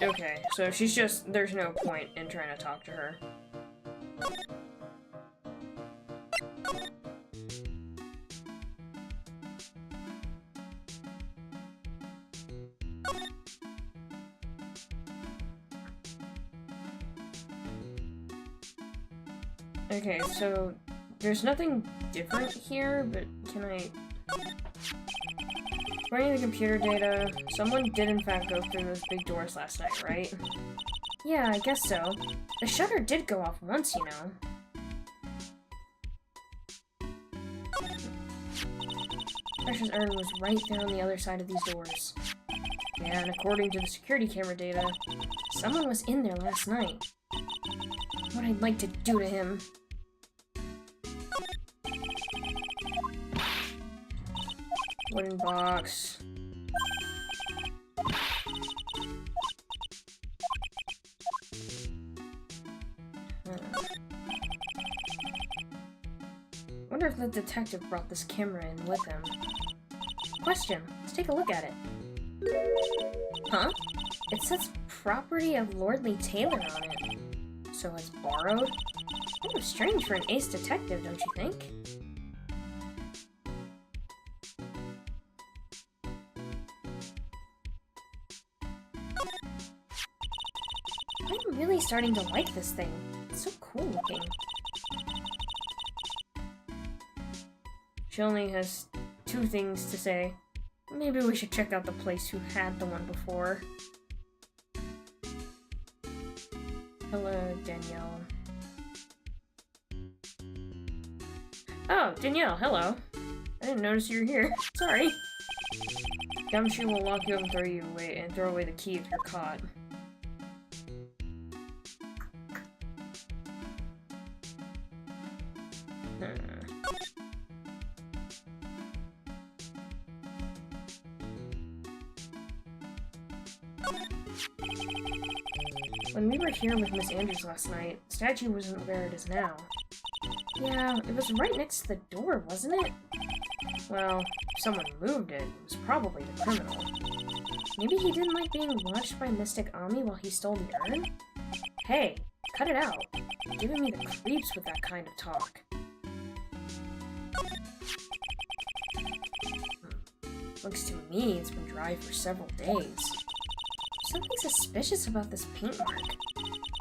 Okay, so she's just... There's no point in trying to talk to her. Okay, so there's nothing different here, but can I... According to the computer data, someone did in fact go through those big doors last night, right? Yeah, I guess so. The shutter did go off once, you know. Precious urn was right there on the other side of these doors. Yeah, and according to the security camera data, someone was in there last night. What I'd like to do to him. Wooden box. Wonder if the detective brought this camera in with him. Question. Let's take a look at it. Huh? It says property of Lordly Taylor on it. So it's borrowed? Kind of strange for an ace detective, don't you think? I'm really starting to like this thing. It's so cool looking. She only has 2 things to say. Maybe we should check out the place who had the one before. Hello, Danielle. Oh, Danielle, hello. I didn't notice you were here. Sorry. Gumshoe will lock you up and throw away the key if you're caught. When we were here with Miss Andrews last night, the statue wasn't where it is now. Yeah, it was right next to the door, wasn't it? Well, if someone moved it, it was probably the criminal. Maybe he didn't like being watched by Mystic Ami while he stole the urn? Hey, cut it out. You're giving me the creeps with that kind of talk. Looks to me it's been dry for several days. Something suspicious about this paint mark.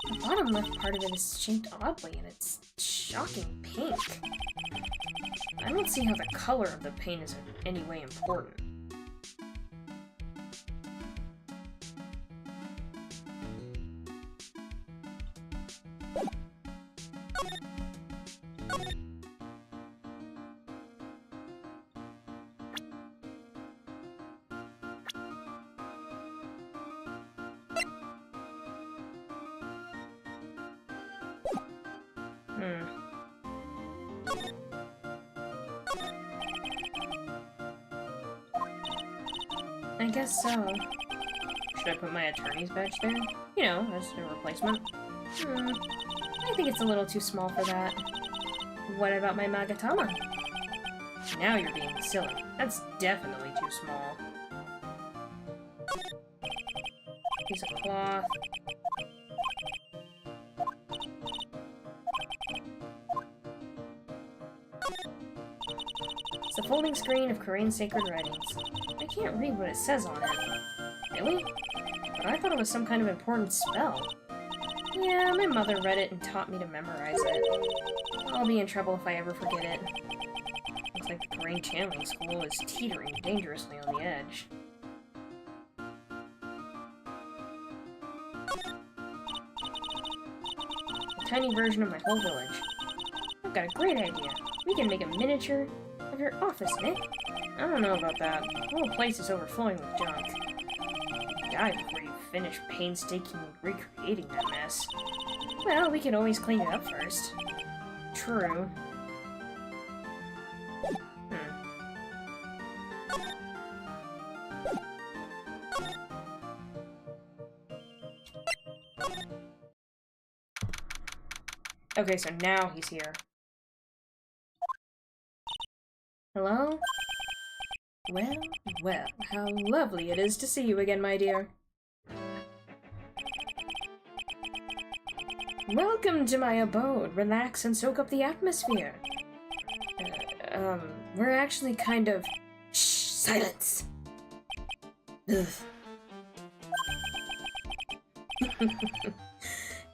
The bottom left part of it is shaped oddly, and it's shocking pink. I don't see how the color of the paint is in any way important. I guess so. Should I put my attorney's badge there? You know, as a replacement? I think it's a little too small for that. What about my Magatama? Now you're being silly. That's definitely too small. Piece of cloth. It's a folding screen of Korean sacred writings. I can't read what it says on it. Really? But I thought it was some kind of important spell. Yeah, my mother read it and taught me to memorize it. I'll be in trouble if I ever forget it. Looks like the Korean channeling school is teetering dangerously on the edge. A tiny version of my whole village. I've got a great idea. We can make a miniature of your office, Nick. I don't know about that. The whole place is overflowing with junk. You die before you finish painstakingly recreating that mess. Well, we can always clean it up first. True. Okay, so now he's here. Hello? Well, well, how lovely it is to see you again, my dear. Welcome to my abode. Relax and soak up the atmosphere. We're actually kind of... Shh, silence! Ugh.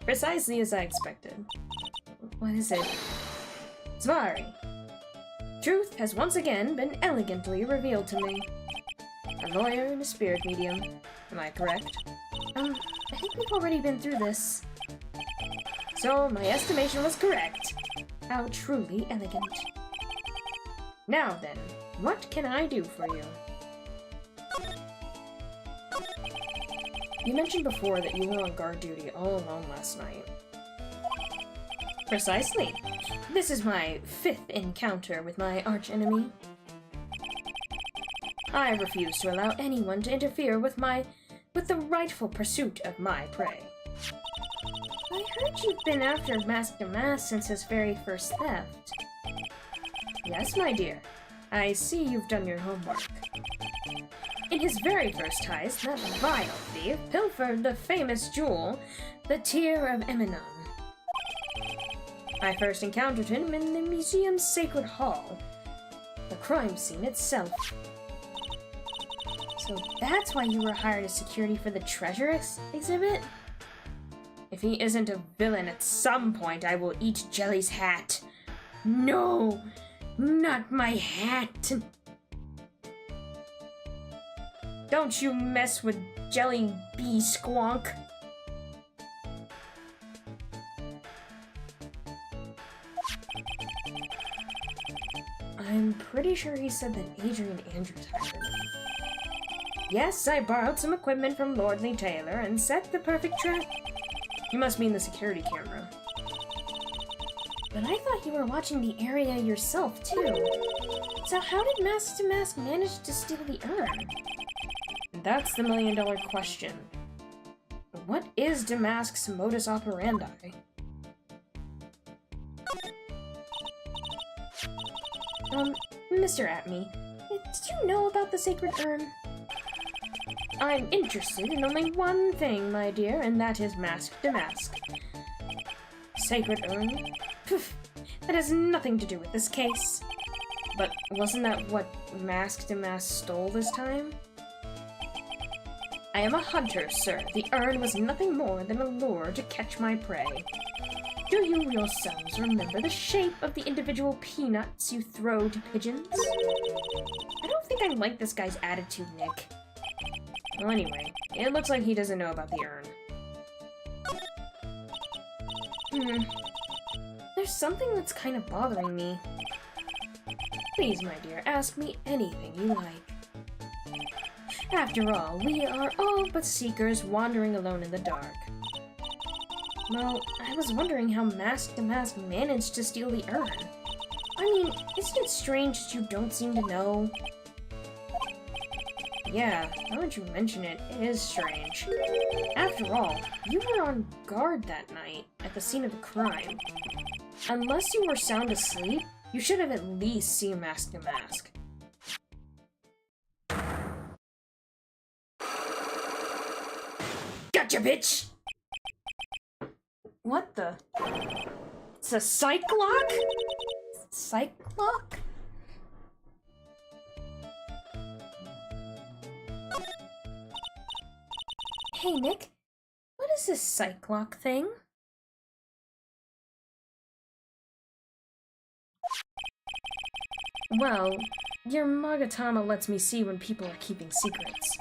Precisely as I expected. What is it? Sorry. Truth has once again been elegantly revealed to me. A lawyer and a spirit medium. Am I correct? I think we've already been through this. So, my estimation was correct. How truly elegant. Now then, what can I do for you? You mentioned before that you were on guard duty all alone last night. Precisely. This is my 5th encounter with my archenemy. I refuse to allow anyone to interfere with the rightful pursuit of my prey. I heard you've been after Mask to Mask since his very first theft. Yes, my dear. I see you've done your homework. In his very first heist, that vile thief pilfered the famous jewel, the Tear of Eminon. I first encountered him in the museum's sacred hall, the crime scene itself. So that's why you were hired as security for the treasure exhibit? If he isn't a villain at some point, I will eat Jelly's hat. No! Not my hat! Don't you mess with Jelly Bee Squonk. I'm pretty sure he said that Adrian Andrews hired him. Yes, I borrowed some equipment from Lordly Taylor and set the perfect trap. You must mean the security camera. But I thought you were watching the area yourself, too. So how did Mask to Mask manage to steal the urn? That's the million-dollar question. What is Damask's modus operandi? Mr. Atme, did you know about the sacred urn? I'm interested in only one thing, my dear, and that is Mask to Mask. Sacred urn? Poof, that has nothing to do with this case. But wasn't that what Mask to Mask stole this time? I am a hunter, sir. The urn was nothing more than a lure to catch my prey. Do you yourselves remember the shape of the individual peanuts you throw to pigeons? I don't think I like this guy's attitude, Nick. Well, anyway, it looks like he doesn't know about the urn. There's something that's kind of bothering me. Please, my dear, ask me anything you like. After all, we are all but seekers wandering alone in the dark. Well, I was wondering how Mask to Mask managed to steal the urn. I mean, isn't it strange that you don't seem to know? Yeah, now that you mention it, it is strange. After all, you were on guard that night at the scene of the crime. Unless you were sound asleep, you should have at least seen Mask to Mask. Gotcha, bitch! What the? It's a Cyclock? Cyclock? Hey, Nick. What is this Cyclock thing? Well, your Magatama lets me see when people are keeping secrets.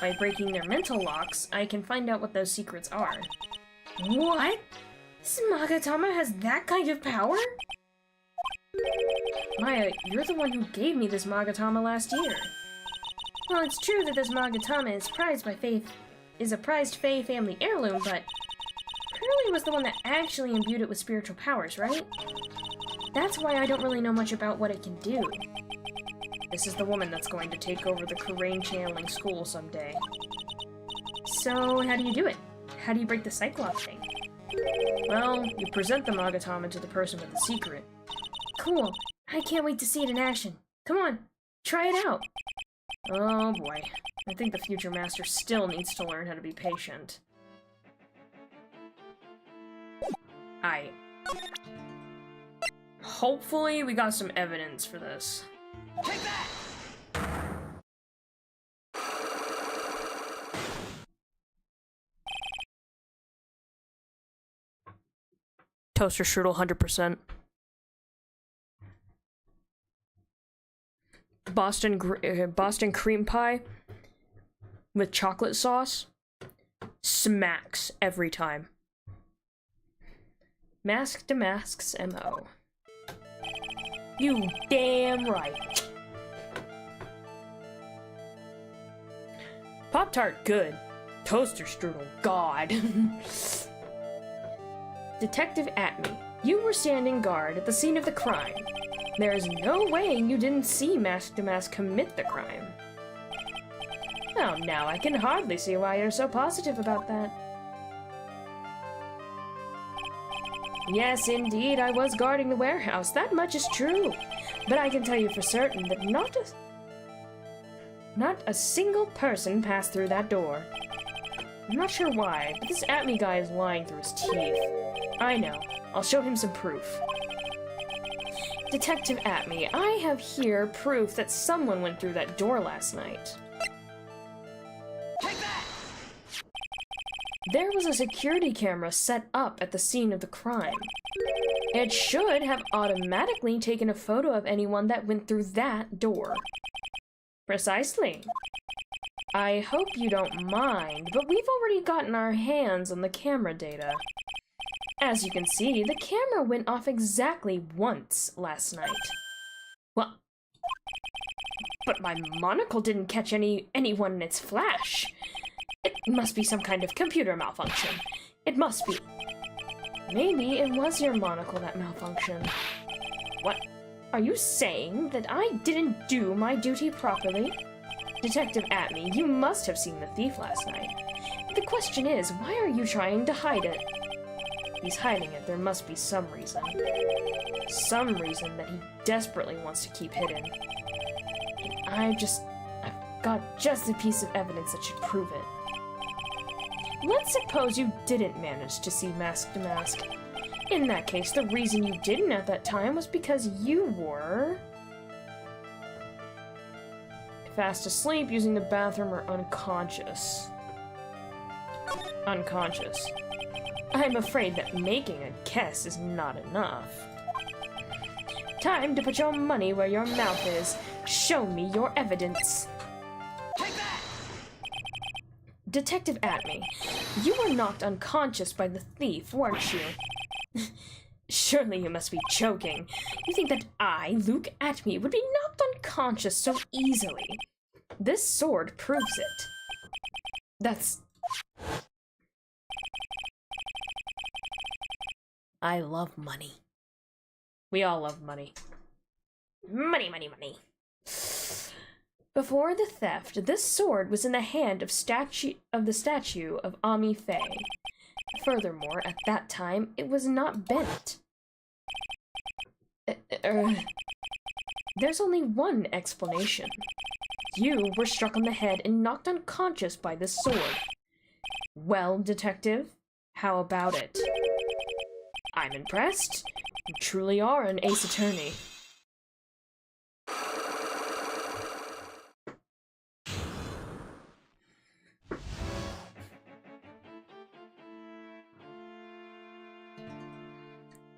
By breaking their mental locks, I can find out what those secrets are. What? This Magatama has that kind of power? Maya, you're the one who gave me this Magatama last year. Well, it's true that this Magatama is a prized Fae family heirloom, but Curly was the one that actually imbued it with spiritual powers, right? That's why I don't really know much about what it can do. This is the woman that's going to take over the Kurain channeling school someday. So, how do you do it? How do you break the Cyclops thing? Well, you present the Magatama to the person with the secret. Cool. I can't wait to see it in action. Come on, try it out. Oh boy. I think the future master still needs to learn how to be patient. Hopefully we got some evidence for this. Take that! Toaster strudel, 100%. Boston cream pie with chocolate sauce smacks every time. Mask to masks MO. You damn right. Pop-Tart, good. Toaster strudel, God. Detective Atme, you were standing guard at the scene of the crime. There is no way you didn't see Mask to Mask commit the crime. Oh, now I can hardly see why you're so positive about that. Yes, indeed, I was guarding the warehouse. That much is true. But I can tell you for certain that not a single person passed through that door. I'm not sure why, but this Atme guy is lying through his teeth. I know. I'll show him some proof. Detective Atme, I have here proof that someone went through that door last night. Take that! There was a security camera set up at the scene of the crime. It should have automatically taken a photo of anyone that went through that door. Precisely. I hope you don't mind, but we've already gotten our hands on the camera data. As you can see, the camera went off exactly once last night. Well, but my monocle didn't catch anyone in its flash. It must be some kind of computer malfunction. It must be. Maybe it was your monocle that malfunctioned. What? Are you saying that I didn't do my duty properly? Detective Atme, you must have seen the thief last night. The question is, why are you trying to hide it? He's hiding it. There must be some reason. Some reason that he desperately wants to keep hidden. I've got just a piece of evidence that should prove it. Let's suppose you didn't manage to see Mask to Mask. In that case, the reason you didn't at that time was because you were fast asleep, using the bathroom, or unconscious. Unconscious. I'm afraid that making a guess is not enough. Time to put your money where your mouth is. Show me your evidence. Take that! Detective Atme, you were knocked unconscious by the thief, weren't you? Surely you must be joking. You think that I, Luke Atme, would be knocked unconscious so easily? This sword proves it. That's... I love money. We all love money. Money, money, money. Before the theft, this sword was in the hand of the statue of Ami Faye. Furthermore, at that time, it was not bent. There's only one explanation. You were struck on the head and knocked unconscious by this sword. Well, detective, how about it? I'm impressed. You truly are an ace attorney.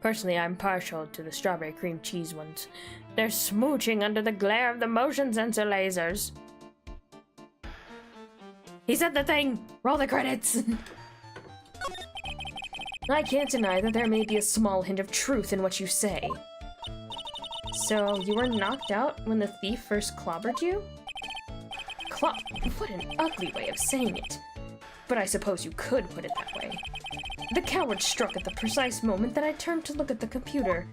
Personally, I'm partial to the strawberry cream cheese ones. They're smooching under the glare of the motion sensor lasers. He said the thing! Roll the credits! I can't deny that there may be a small hint of truth in what you say. So, you were knocked out when the thief first clobbered you? What an ugly way of saying it. But I suppose you could put it that way. The coward struck at the precise moment that I turned to look at the computer.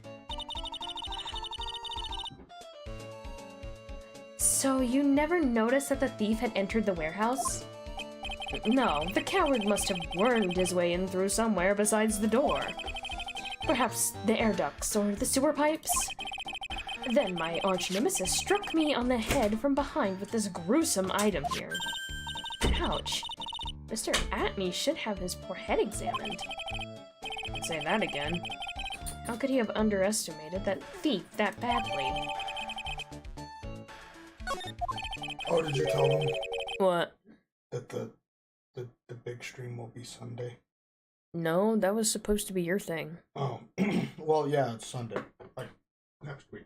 So you never noticed that the thief had entered the warehouse? No, the coward must have wormed his way in through somewhere besides the door. Perhaps the air ducts or the sewer pipes? Then my arch nemesis struck me on the head from behind with this gruesome item here. Ouch. Mr. Atme should have his poor head examined. say that again. How could he have underestimated that thief that badly? Oh, did you tell them What? that the big stream will be Sunday? No, that was supposed to be your thing. Oh, well, yeah, it's Sunday, like next week.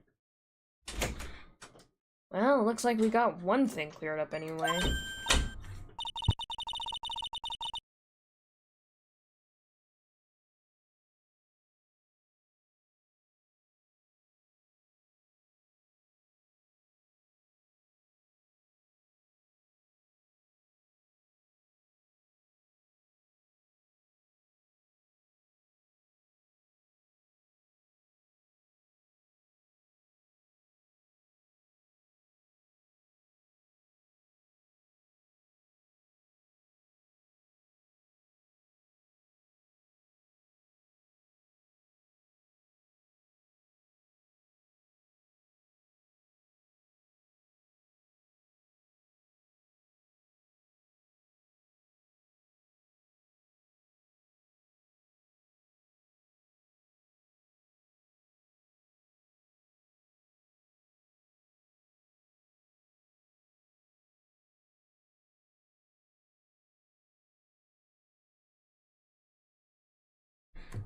Well, looks like we got one thing cleared up anyway.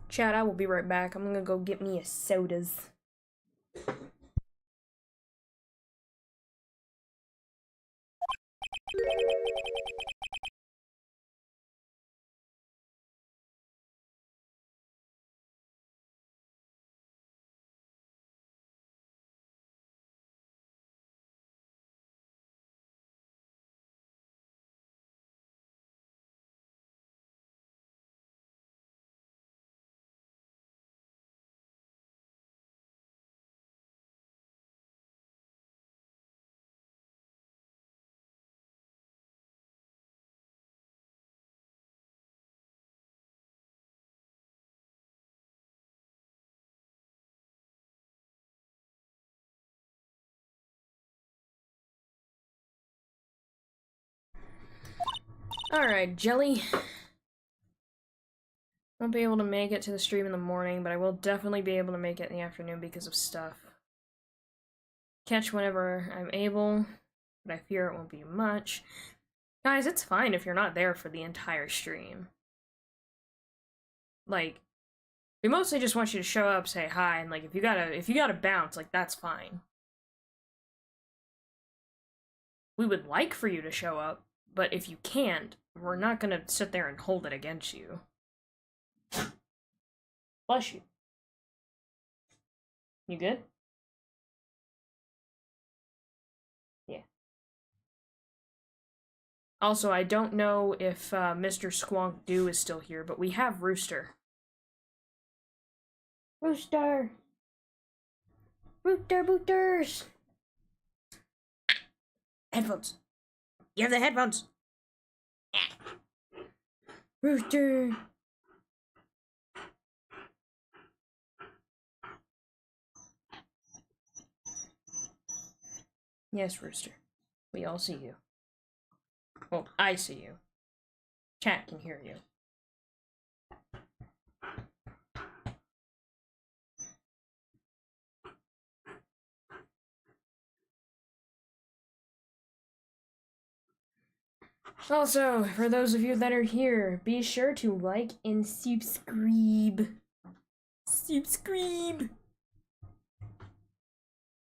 Chat, I will be right back. I'm gonna go get me a sodas. Alright, Jelly. Won't be able to make it to the stream in the morning, but I will definitely be able to make it in the afternoon because of stuff. Catch whenever I'm able, but I fear it won't be much. Guys, it's fine if you're not there for the entire stream. Like, we mostly just want you to show up, say hi, and like if you gotta bounce, like that's fine. We would like for you to show up, but if you can't, we're not gonna sit there and hold it against you. Bless you. You good? Yeah. Also, I don't know if Mr. Squonk Doo is still here, but we have Rooster. Rooster! Rooster booters! Headphones! You have the headphones! Rooster! Yes, Rooster. We all see you. Well, I see you. Chat can hear you. Also, for those of you that are here, be sure to like and subscribe. Subscribe!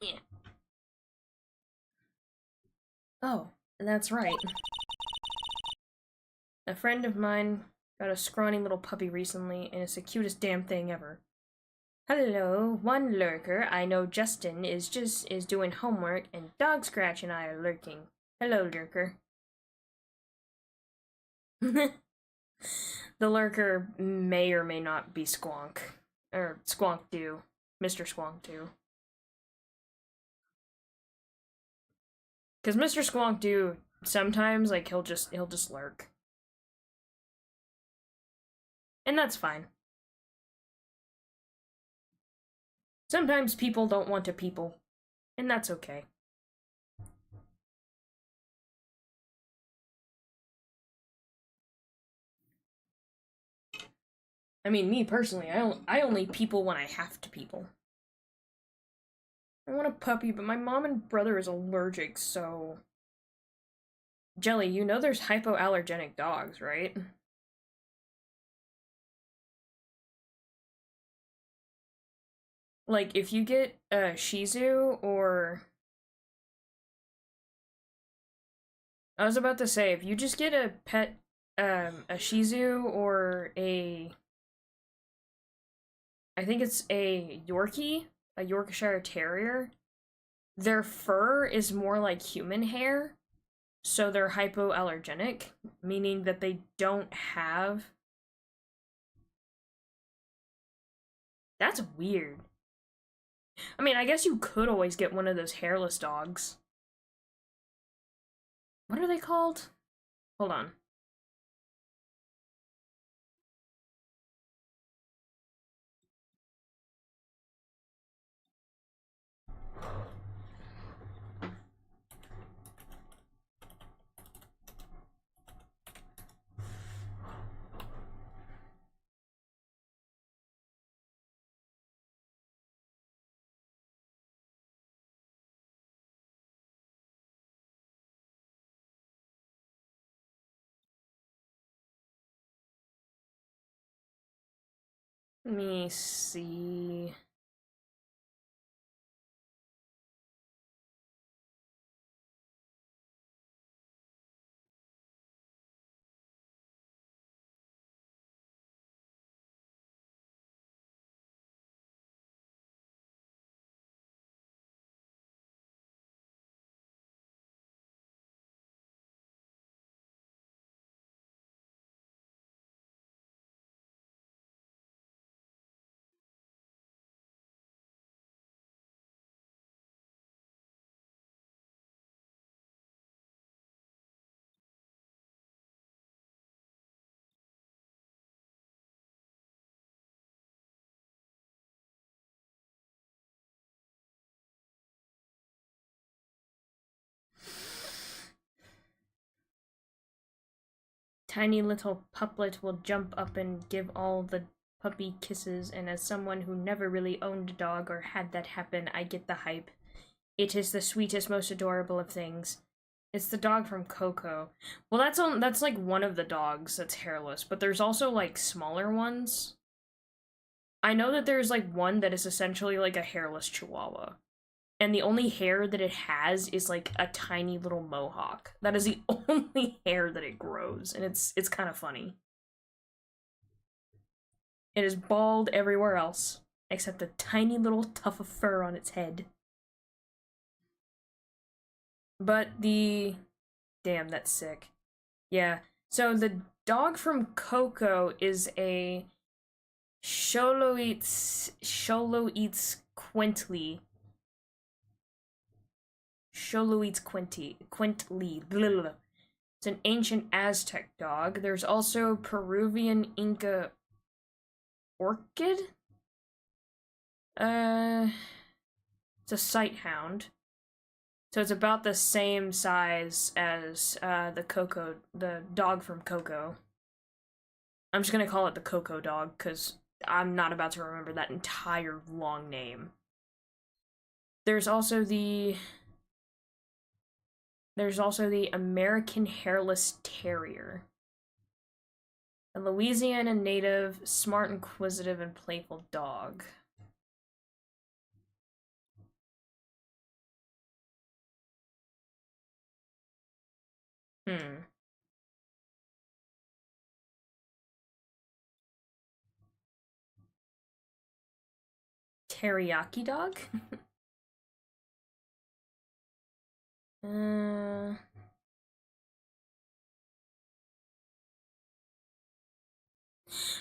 Yeah. Oh, that's right. A friend of mine got a scrawny little puppy recently, and it's the cutest damn thing ever. Hello, one lurker. I know Justin is doing homework, and Dog Scratch and I are lurking. Hello, lurker. The lurker may or may not be Squonk. Or Squonk Doo. Mr. Squonk Doo. Because Mr. Squonk Doo, sometimes, like, he'll just lurk. And that's fine. Sometimes people don't want to people. And that's okay. I mean, me personally, I only people when I have to people. I want a puppy, but my mom and brother is allergic, so... Jelly, you know there's hypoallergenic dogs, right? Like, if you get a Shih Tzu, or... I was about to say, if you just get a pet, a Shih Tzu, or a... I think it's a Yorkie, a Yorkshire Terrier, their fur is more like human hair, so they're hypoallergenic, meaning that they don't have... That's weird. I mean, I guess you could always get one of those hairless dogs. What are they called? Hold on. Let me see. Tiny little puplet will jump up and give all the puppy kisses, and as someone who never really owned a dog or had that happen, I get the hype. It is the sweetest, most adorable of things. It's the dog from Coco. Well, that's like one of the dogs that's hairless, but there's also like smaller ones. I know that there's like one that is essentially like a hairless chihuahua. And the only hair that it has is like a tiny little mohawk. That is the only hair that it grows, and it's kind of funny. It is bald everywhere else, except a tiny little tuft of fur on its head. But the... Damn, that's sick. Yeah, so the dog from Coco is a Xoloitzcuintli. Xoloitzcuintli. It's an ancient Aztec dog. There's also Peruvian Inca orchid. It's a sight hound. So it's about the same size as the dog from Coco. I'm just gonna call it the Coco dog, because I'm not about to remember that entire long name. There's also the American Hairless Terrier. A Louisiana native, smart, inquisitive, and playful dog. Teriyaki dog?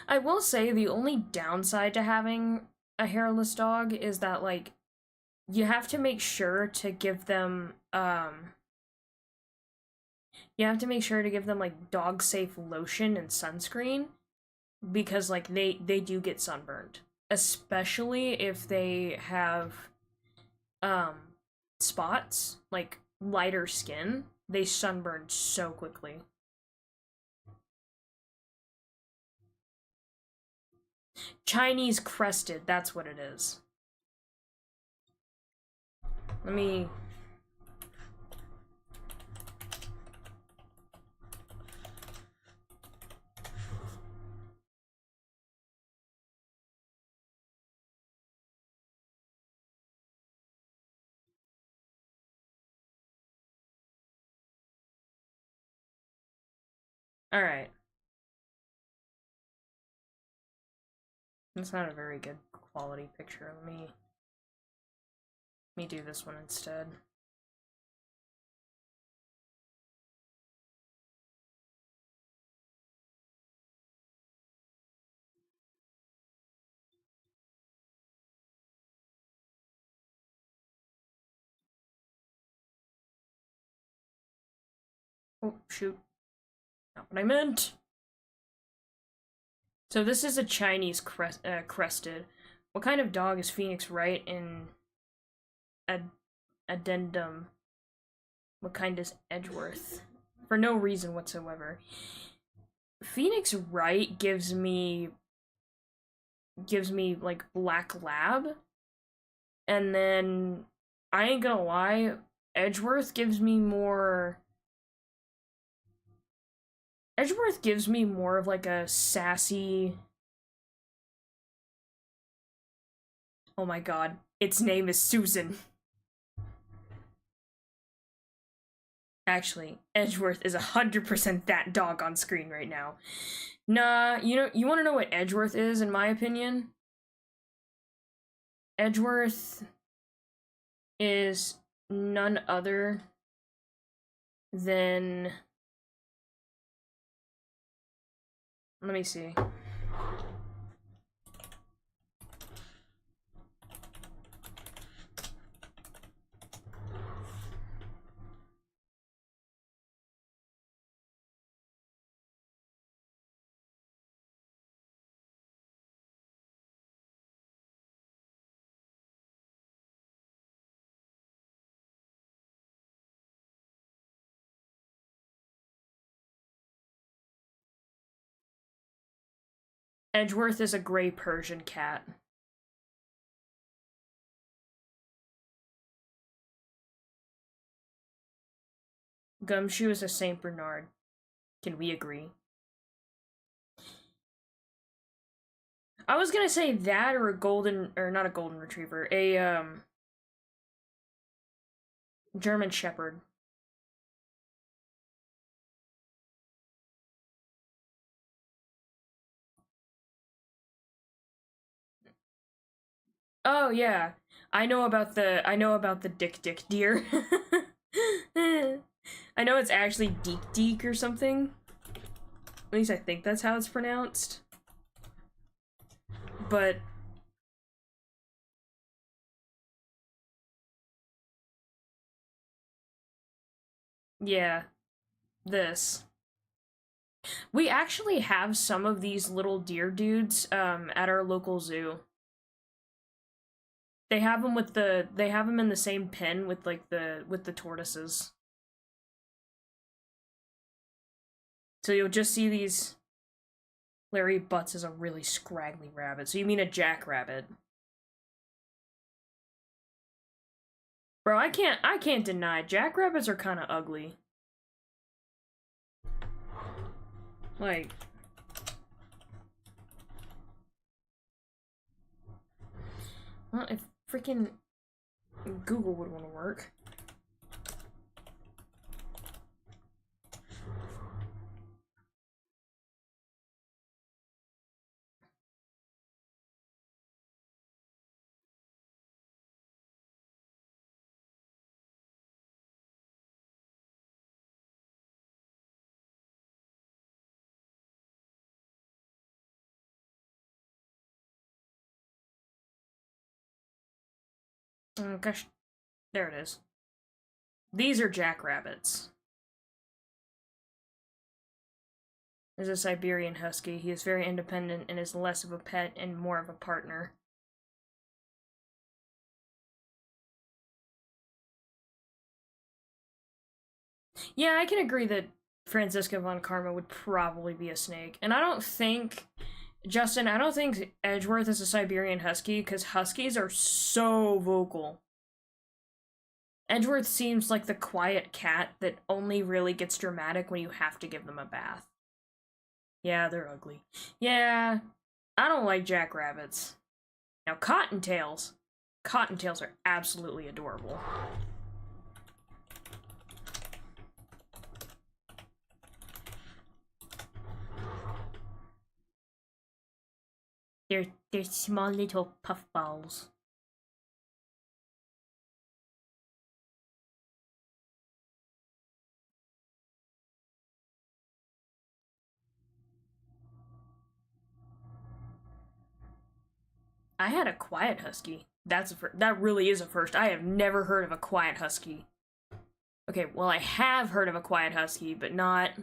I will say the only downside to having a hairless dog is that, like, you have to make sure to give them, like, dog-safe lotion and sunscreen, because, like, they do get sunburned. Especially if they have, spots, like, lighter skin, they sunburn so quickly. Chinese crested, that's what it is. Let me... Alright. That's not a very good quality picture. Let me do this one instead. Oh, shoot. Not what I meant. So this is a Chinese crested. What kind of dog is Phoenix Wright in addendum? What kind is Edgeworth? For no reason whatsoever. Phoenix Wright gives me like Black Lab. And then I ain't gonna lie, Edgeworth gives me more of like a sassy... Oh my god, its name is Susan. Actually, Edgeworth is 100% that dog on screen right now. Nah, you wanna know what Edgeworth is, in my opinion? Edgeworth is none other than... Let me see. Edgeworth is a gray Persian cat. Gumshoe is a Saint Bernard. Can we agree? I was gonna say that or a golden, or not a golden retriever, a German Shepherd. Oh yeah, I know about the Dick deer. I know it's actually Deek or something. At least I think that's how it's pronounced. But yeah, this. We actually have some of these little deer dudes at our local zoo. They have them in the same pen with like the tortoises. So you'll just see these. Larry Butts is a really scraggly rabbit. So you mean a jackrabbit? Bro, I can't deny jackrabbits are kind of ugly. Like, well, if freaking Google would want to work. Oh gosh, there it is. These are jackrabbits. There's a Siberian Husky. He is very independent and is less of a pet and more of a partner. Yeah, I can agree that Franziska von Karma would probably be a snake. And I don't think Justin, I don't think Edgeworth is a Siberian Husky, because Huskies are so vocal. Edgeworth seems like the quiet cat that only really gets dramatic when you have to give them a bath. Yeah, they're ugly. Yeah, I don't like jackrabbits. Now, cottontails. Cottontails are absolutely adorable. They're small little puffballs. I had a quiet husky. That really is a first. I have never heard of a quiet husky. Okay, well, I have heard of a quiet husky, but not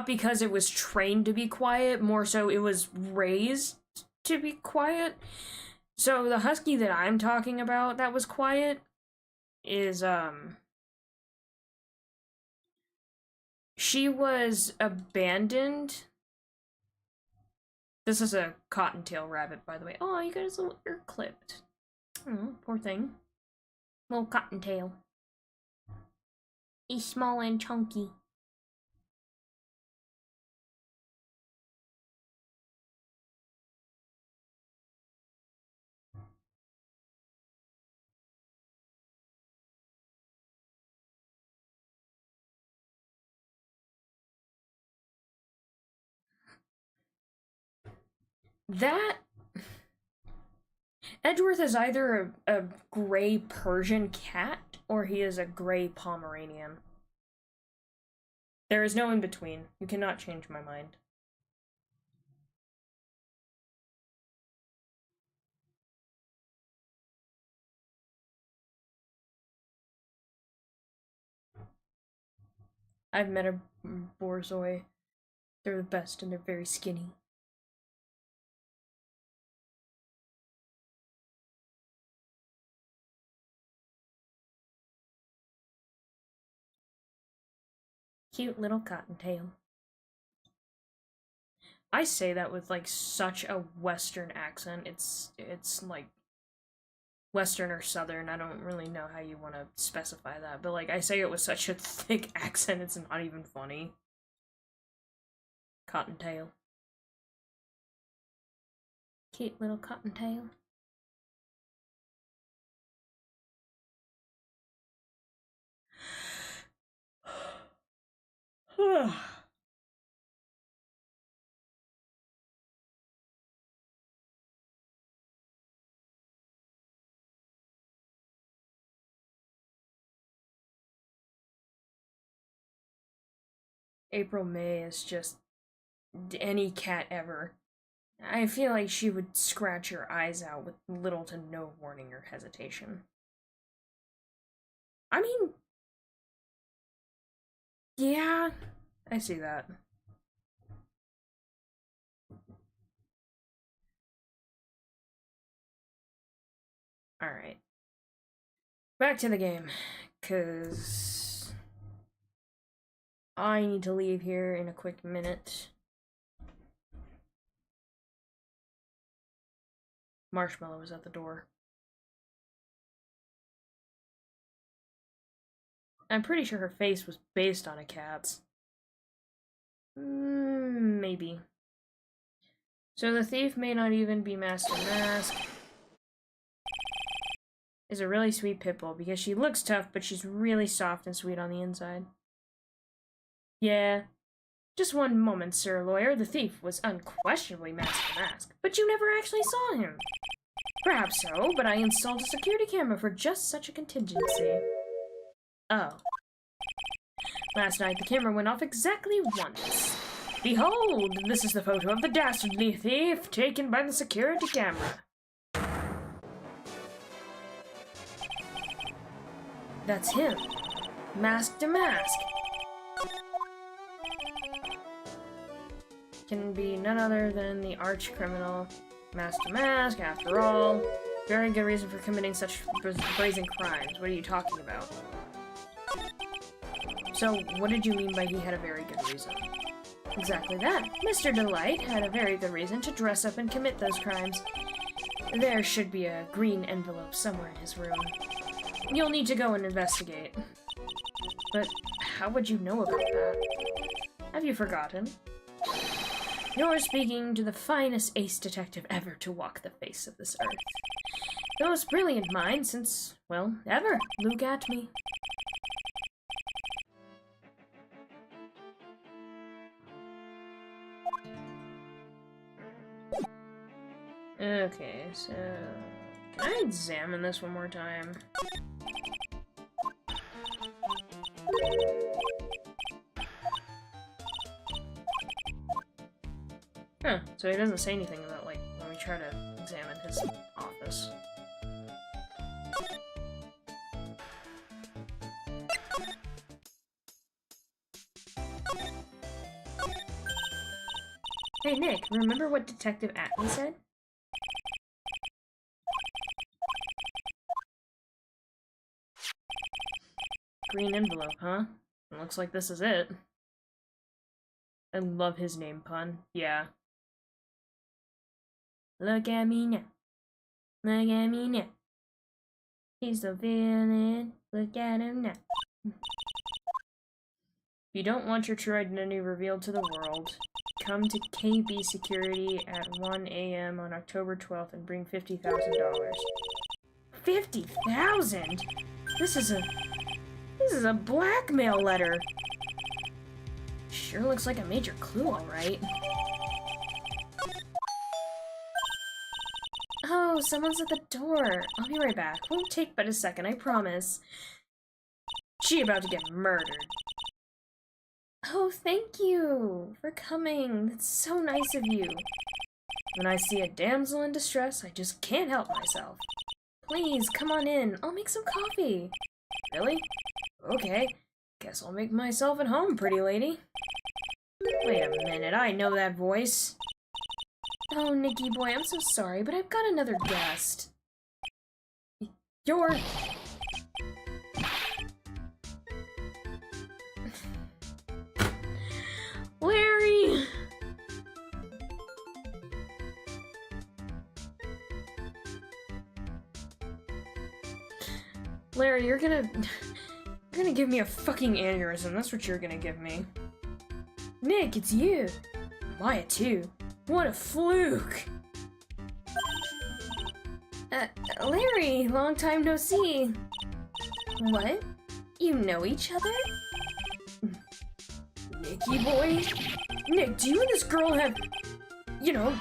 because it was trained to be quiet, more so it was raised to be quiet. So the husky that I'm talking about that was quiet is, she was abandoned. This is a cottontail rabbit, by the way. Oh, you got his little ear clipped. Oh, poor thing. Little cottontail. He's small and chunky. That Edgeworth is either a gray Persian cat or he is a gray Pomeranian. There is no in between. You cannot change my mind. I've met a Borzoi. They're the best and they're very skinny. Cute little cottontail. I say that with like such a Western accent. It's like Western or Southern. I don't really know how you want to specify that, but like I say it with such a thick accent, it's not even funny. Cottontail. Cute little cottontail. April May is just any cat ever. I feel like she would scratch your eyes out with little to no warning or hesitation. I mean, yeah, I see that. Alright. Back to the game, because I need to leave here in a quick minute. Marshmallow is at the door. I'm pretty sure her face was based on a cat's. Maybe. So the thief may not even be Master Mask. Is a really sweet pitbull because she looks tough, but she's really soft and sweet on the inside. Yeah. Just one moment, Sir Lawyer. The thief was unquestionably Master Mask, but you never actually saw him. Perhaps so, but I installed a security camera for just such a contingency. Oh. Last night, the camera went off exactly once. Behold, this is the photo of the dastardly thief taken by the security camera. That's him. Mask to mask. Can be none other than the arch criminal. Mask to mask, after all. Very good reason for committing such brazen crimes. What are you talking about? So, what did you mean by he had a very good reason? Exactly that. Mr. Delight had a very good reason to dress up and commit those crimes. There should be a green envelope somewhere in his room. You'll need to go and investigate. But how would you know about that? Have you forgotten? You're speaking to the finest ace detective ever to walk the face of this earth. The most brilliant mind since, well, ever. Look at me. Okay, so... Can I examine this one more time? Huh, so he doesn't say anything about, like, when we try to examine his office. Hey Nick, remember what Detective Atlee said? Green envelope, huh? It looks like this is it. I love his name pun. Yeah. Look at me now. Look at me now. He's the villain. Look at him now. If you don't want your true identity revealed to the world, come to KB Security at 1 a.m. on October 12th and bring $50,000. 50,000? This is a blackmail letter. Sure looks like a major clue, alright. Oh, someone's at the door. I'll be right back. Won't take but a second, I promise. She about to get murdered. Oh, thank you for coming. That's so nice of you. When I see a damsel in distress, I just can't help myself. Please, come on in. I'll make some coffee. Really? Okay. Guess I'll make myself at home, pretty lady. Wait a minute, I know that voice. Oh, Nicky boy, I'm so sorry, but I've got another guest. You're... Larry! Larry, you're gonna give me a fucking aneurysm. That's what you're gonna give me. Nick, it's you. Maya too. What a fluke. Larry, long time no see. What? You know each other? Nicky boy? Nick, do you and this girl have, you know...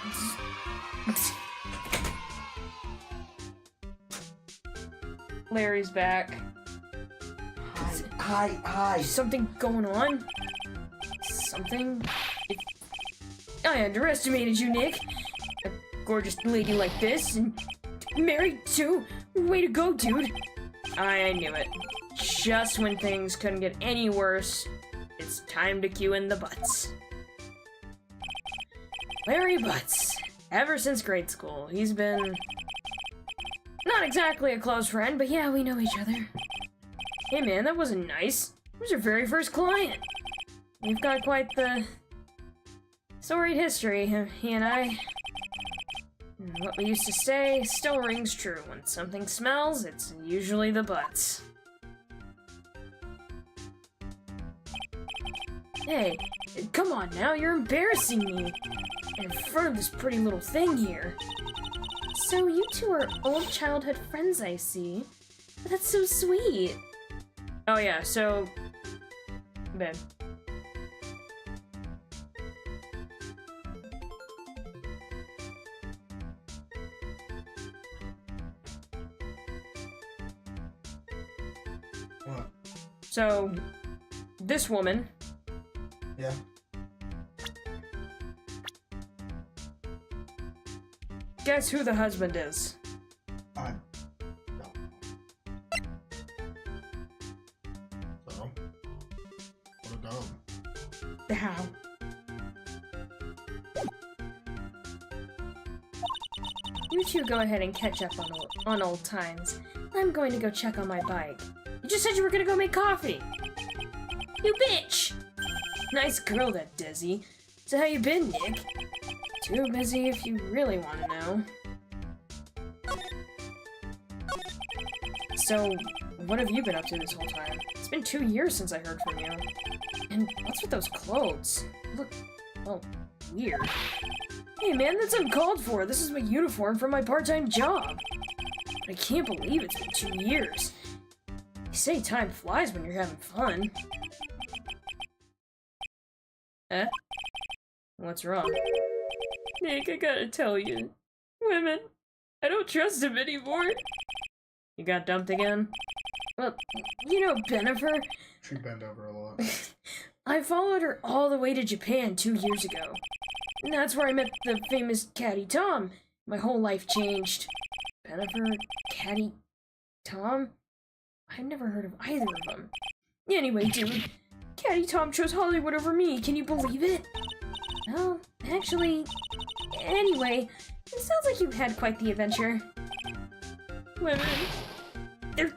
Larry's back. Hi. Something going on? Something? I underestimated you, Nick. A gorgeous lady like this, and married too? Way to go, dude. I knew it. Just when things couldn't get any worse, it's time to cue in the Butts. Larry Butts. Ever since grade school, he's been... not exactly a close friend, but yeah, we know each other. Hey man, that wasn't nice. It was your very first client. We've got quite the storied history, he and I. And what we used to say still rings true. When something smells, it's usually the Butts. Hey, come on now, you're embarrassing me. In front of this pretty little thing here. So you two are old childhood friends, I see. That's so sweet. Oh yeah, so... babe. What? So, this woman... Yeah. Guess who the husband is? No. So? What a dumb. How? You two go ahead and catch up on old times. I'm going to go check on my bike. You just said you were gonna go make coffee! You bitch! Nice girl, that Desi. So how you been, Nick? Too busy if you really want to know. So, what have you been up to this whole time? It's been 2 years since I heard from you. And what's with those clothes? Look, well, weird. Hey man, that's uncalled for. This is my uniform for my part-time job. I can't believe it's been 2 years. They say time flies when you're having fun. Eh? What's wrong? Nick, I gotta tell you. Women, I don't trust them anymore. You got dumped again? Well, you know Bennifer? She bent over a lot. I followed her all the way to Japan 2 years ago. And that's where I met the famous Caddy Tom. My whole life changed. Bennifer, Caddy, Tom? I've never heard of either of them. Anyway, dude, Caddy Tom chose Hollywood over me. Can you believe it? Well, actually, anyway, it sounds like you've had quite the adventure. Women, they're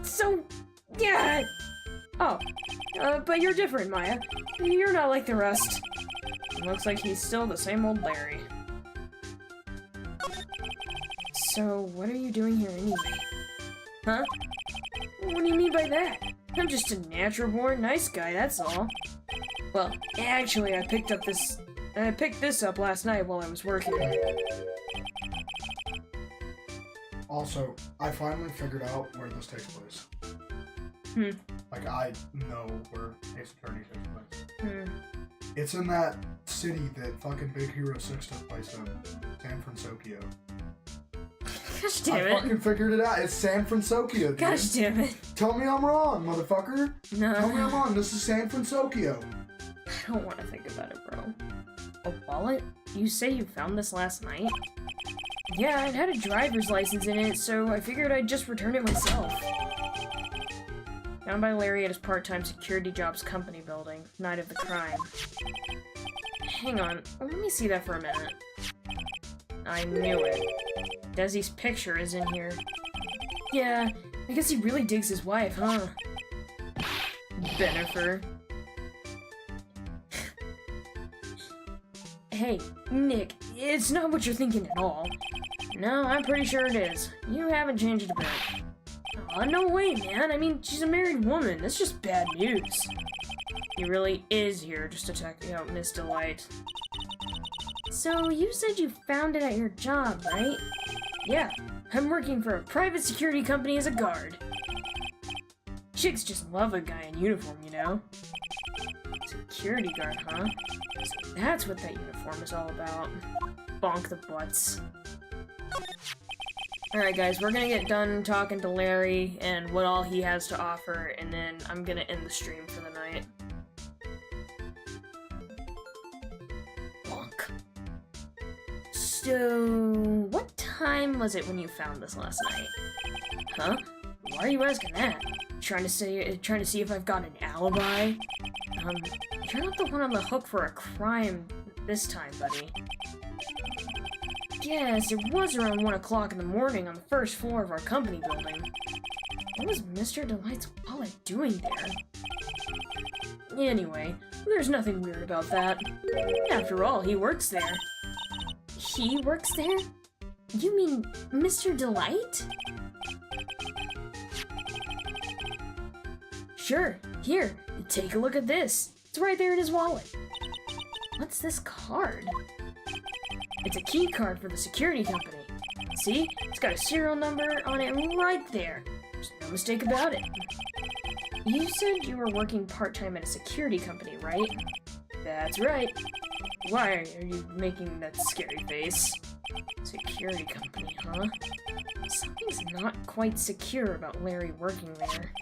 so... yeah! Oh, but you're different, Maya. You're not like the rest. Looks like he's still the same old Larry. So, what are you doing here anyway? Huh? What do you mean by that? I'm just a natural-born nice guy, that's all. Well, actually, I picked this up last night while I was working. Also, I finally figured out where this takes place. Like, I know where Ace Attorney takes place. It's in that city that fucking Big Hero 6 took place in. San Francisco. Gosh damn I it. fucking figured it out. It's San Francisco, dude. Gosh damn it. Tell me I'm wrong, motherfucker. No. Tell me I'm wrong. This is San Francisco. I don't want to think about it, bro. A wallet? You say you found this last night? Yeah, it had a driver's license in it, so I figured I'd just return it myself. Found by Larry at his part-time security job's company building, night of the crime. Hang on, let me see that for a minute. I knew it. Desi's picture is in here. Yeah, I guess he really digs his wife, huh? Bennifer. Hey, Nick, it's not what you're thinking at all. No, I'm pretty sure it is. You haven't changed a bit. Aw, no way, man. I mean, she's a married woman. That's just bad news. He really is here just to check out Miss Delight. So, you said you found it at your job, right? Yeah, I'm working for a private security company as a guard. Chicks just love a guy in uniform, you know? Security guard, huh? So that's what that uniform is all about. Bonk the butts. Alright guys, we're gonna get done talking to Larry and what all he has to offer, and then I'm gonna end the stream for the night. Bonk. So, what time was it when you found this last night? Huh? Why are you asking that? Trying to see if I've got an alibi? You're not the one on the hook for a crime this time, buddy. Yes, it was around 1 o'clock in the morning on the first floor of our company building. What was Mr. Delight's wallet doing there? Anyway, there's nothing weird about that. After all, he works there. He works there? You mean Mr. Delight? Sure, here, take a look at this. It's right there in his wallet. What's this card? It's a key card for the security company. See? It's got a serial number on it right there. There's no mistake about it. You said you were working part-time at a security company, right? That's right. Why are you making that scary face? Security company, huh? Something's not quite secure about Larry working there.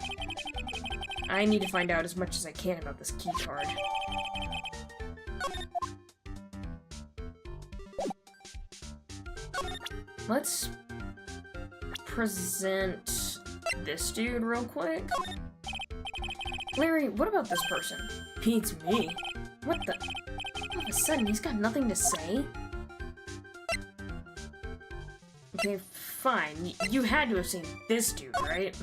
I need to find out as much as I can about this key card. Let's present this dude real quick. Larry, what about this person? Beats me. What the? All of a sudden, he's got nothing to say? Okay, fine. You had to have seen this dude, right?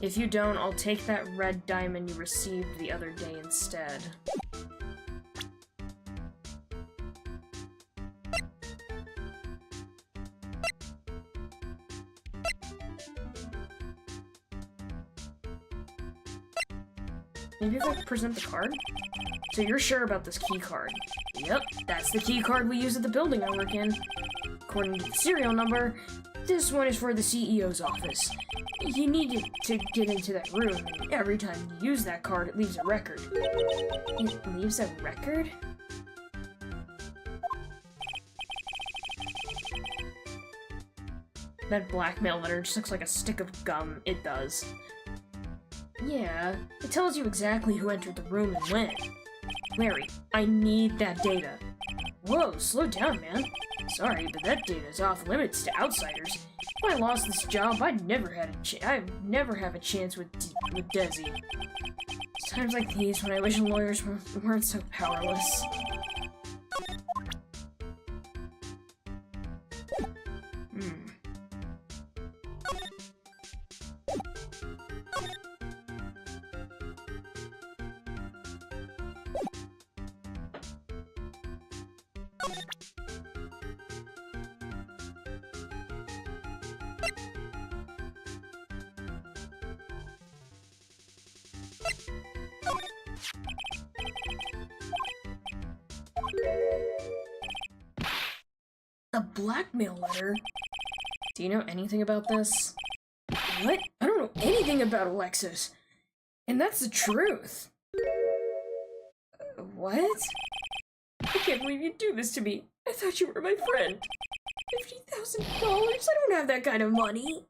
If you don't, I'll take that red diamond you received the other day instead. Maybe if I present the card? So you're sure about this key card? Yep, that's the key card we use at the building I work in. According to the serial number, this one is for the CEO's office. You need it to get into that room, and every time you use that card, it leaves a record. It leaves a record? That blackmail letter just looks like a stick of gum. It does. Yeah, it tells you exactly who entered the room and when. Larry, I need that data. Whoa, slow down, man. Sorry, but that data is off limits to outsiders. If I lost this job, I'd never have a chance with Desi. It's times like these when I wish lawyers weren't so powerless. A blackmail letter? Do you know anything about this? What? I don't know anything about Alexis. And that's the truth. What? I can't believe you'd do this to me. I thought you were my friend. $50,000? I don't have that kind of money.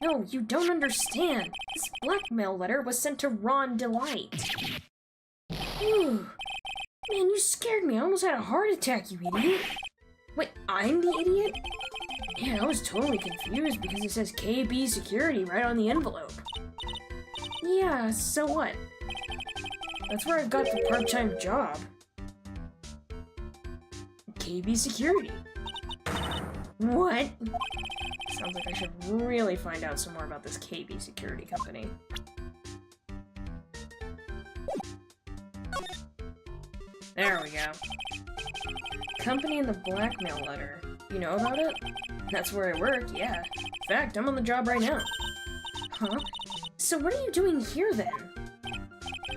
No, you don't understand. This blackmail letter was sent to Ron Delight. Ooh. Man, you scared me. I almost had a heart attack, you idiot. Wait, I'm the idiot? Yeah, I was totally confused because it says KB Security right on the envelope. Yeah, so what? That's where I got the part-time job. KB Security. What? Sounds like I should really find out some more about this KB Security company. There we go. Company in the blackmail letter. You know about it? That's where I work, yeah. In fact, I'm on the job right now. Huh? So what are you doing here then?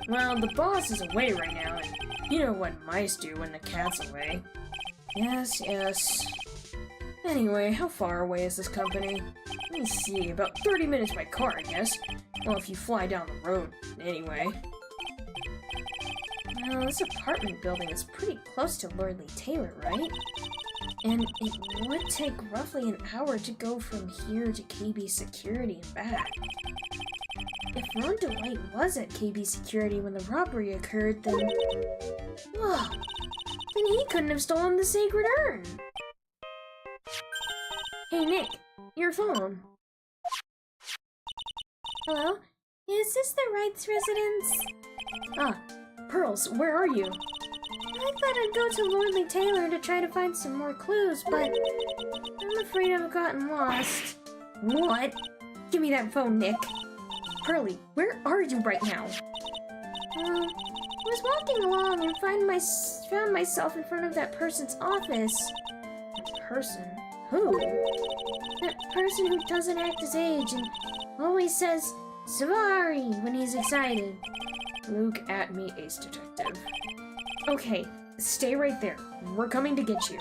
Well, the boss is away right now, and you know what mice do when the cat's away. Yes, yes. Anyway, how far away is this company? Let me see, about 30 minutes by car, I guess. Well, if you fly down the road, anyway. Well, this apartment building is pretty close to Lordly Taylor, right? And it would take roughly an hour to go from here to KB Security and back. If Ron Delight was at KB Security when the robbery occurred, then... Whoa! Then he couldn't have stolen the Sacred Urn! Hey Nick, your phone. Hello? Is this the Wright's residence? Ah, Pearls, where are you? I thought I'd go to Lordly Taylor to try to find some more clues, but I'm afraid I've gotten lost. What? Give me that phone, Nick. Pearly, where are you right now? I was walking along and found myself in front of that person's office. That person? Who? That person who doesn't act his age and always says, "Savari" when he's excited. Look at me, Ace Detective. Okay, stay right there. We're coming to get you.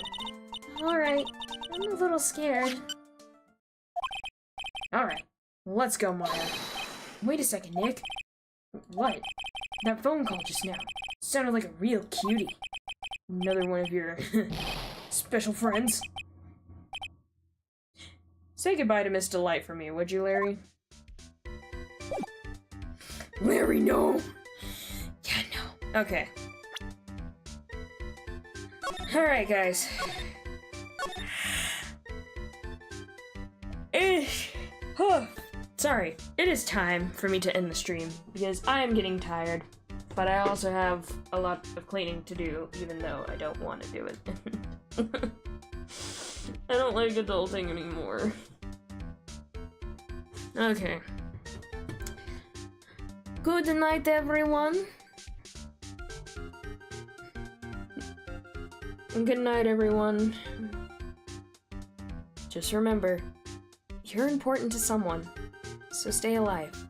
Alright, I'm a little scared. Alright, let's go, Maya. Wait a second, Nick. What? That phone call just now sounded like a real cutie. Another one of your special friends. Say goodbye to Miss Delight for me, would you, Larry? Larry, no! Yeah, no. Okay. Alright, guys. Sorry, it is time for me to end the stream, because I am getting tired, but I also have a lot of cleaning to do, even though I don't want to do it. I don't like adulting anymore. Okay. Good night, everyone. Good night, everyone. Just remember, you're important to someone, so stay alive.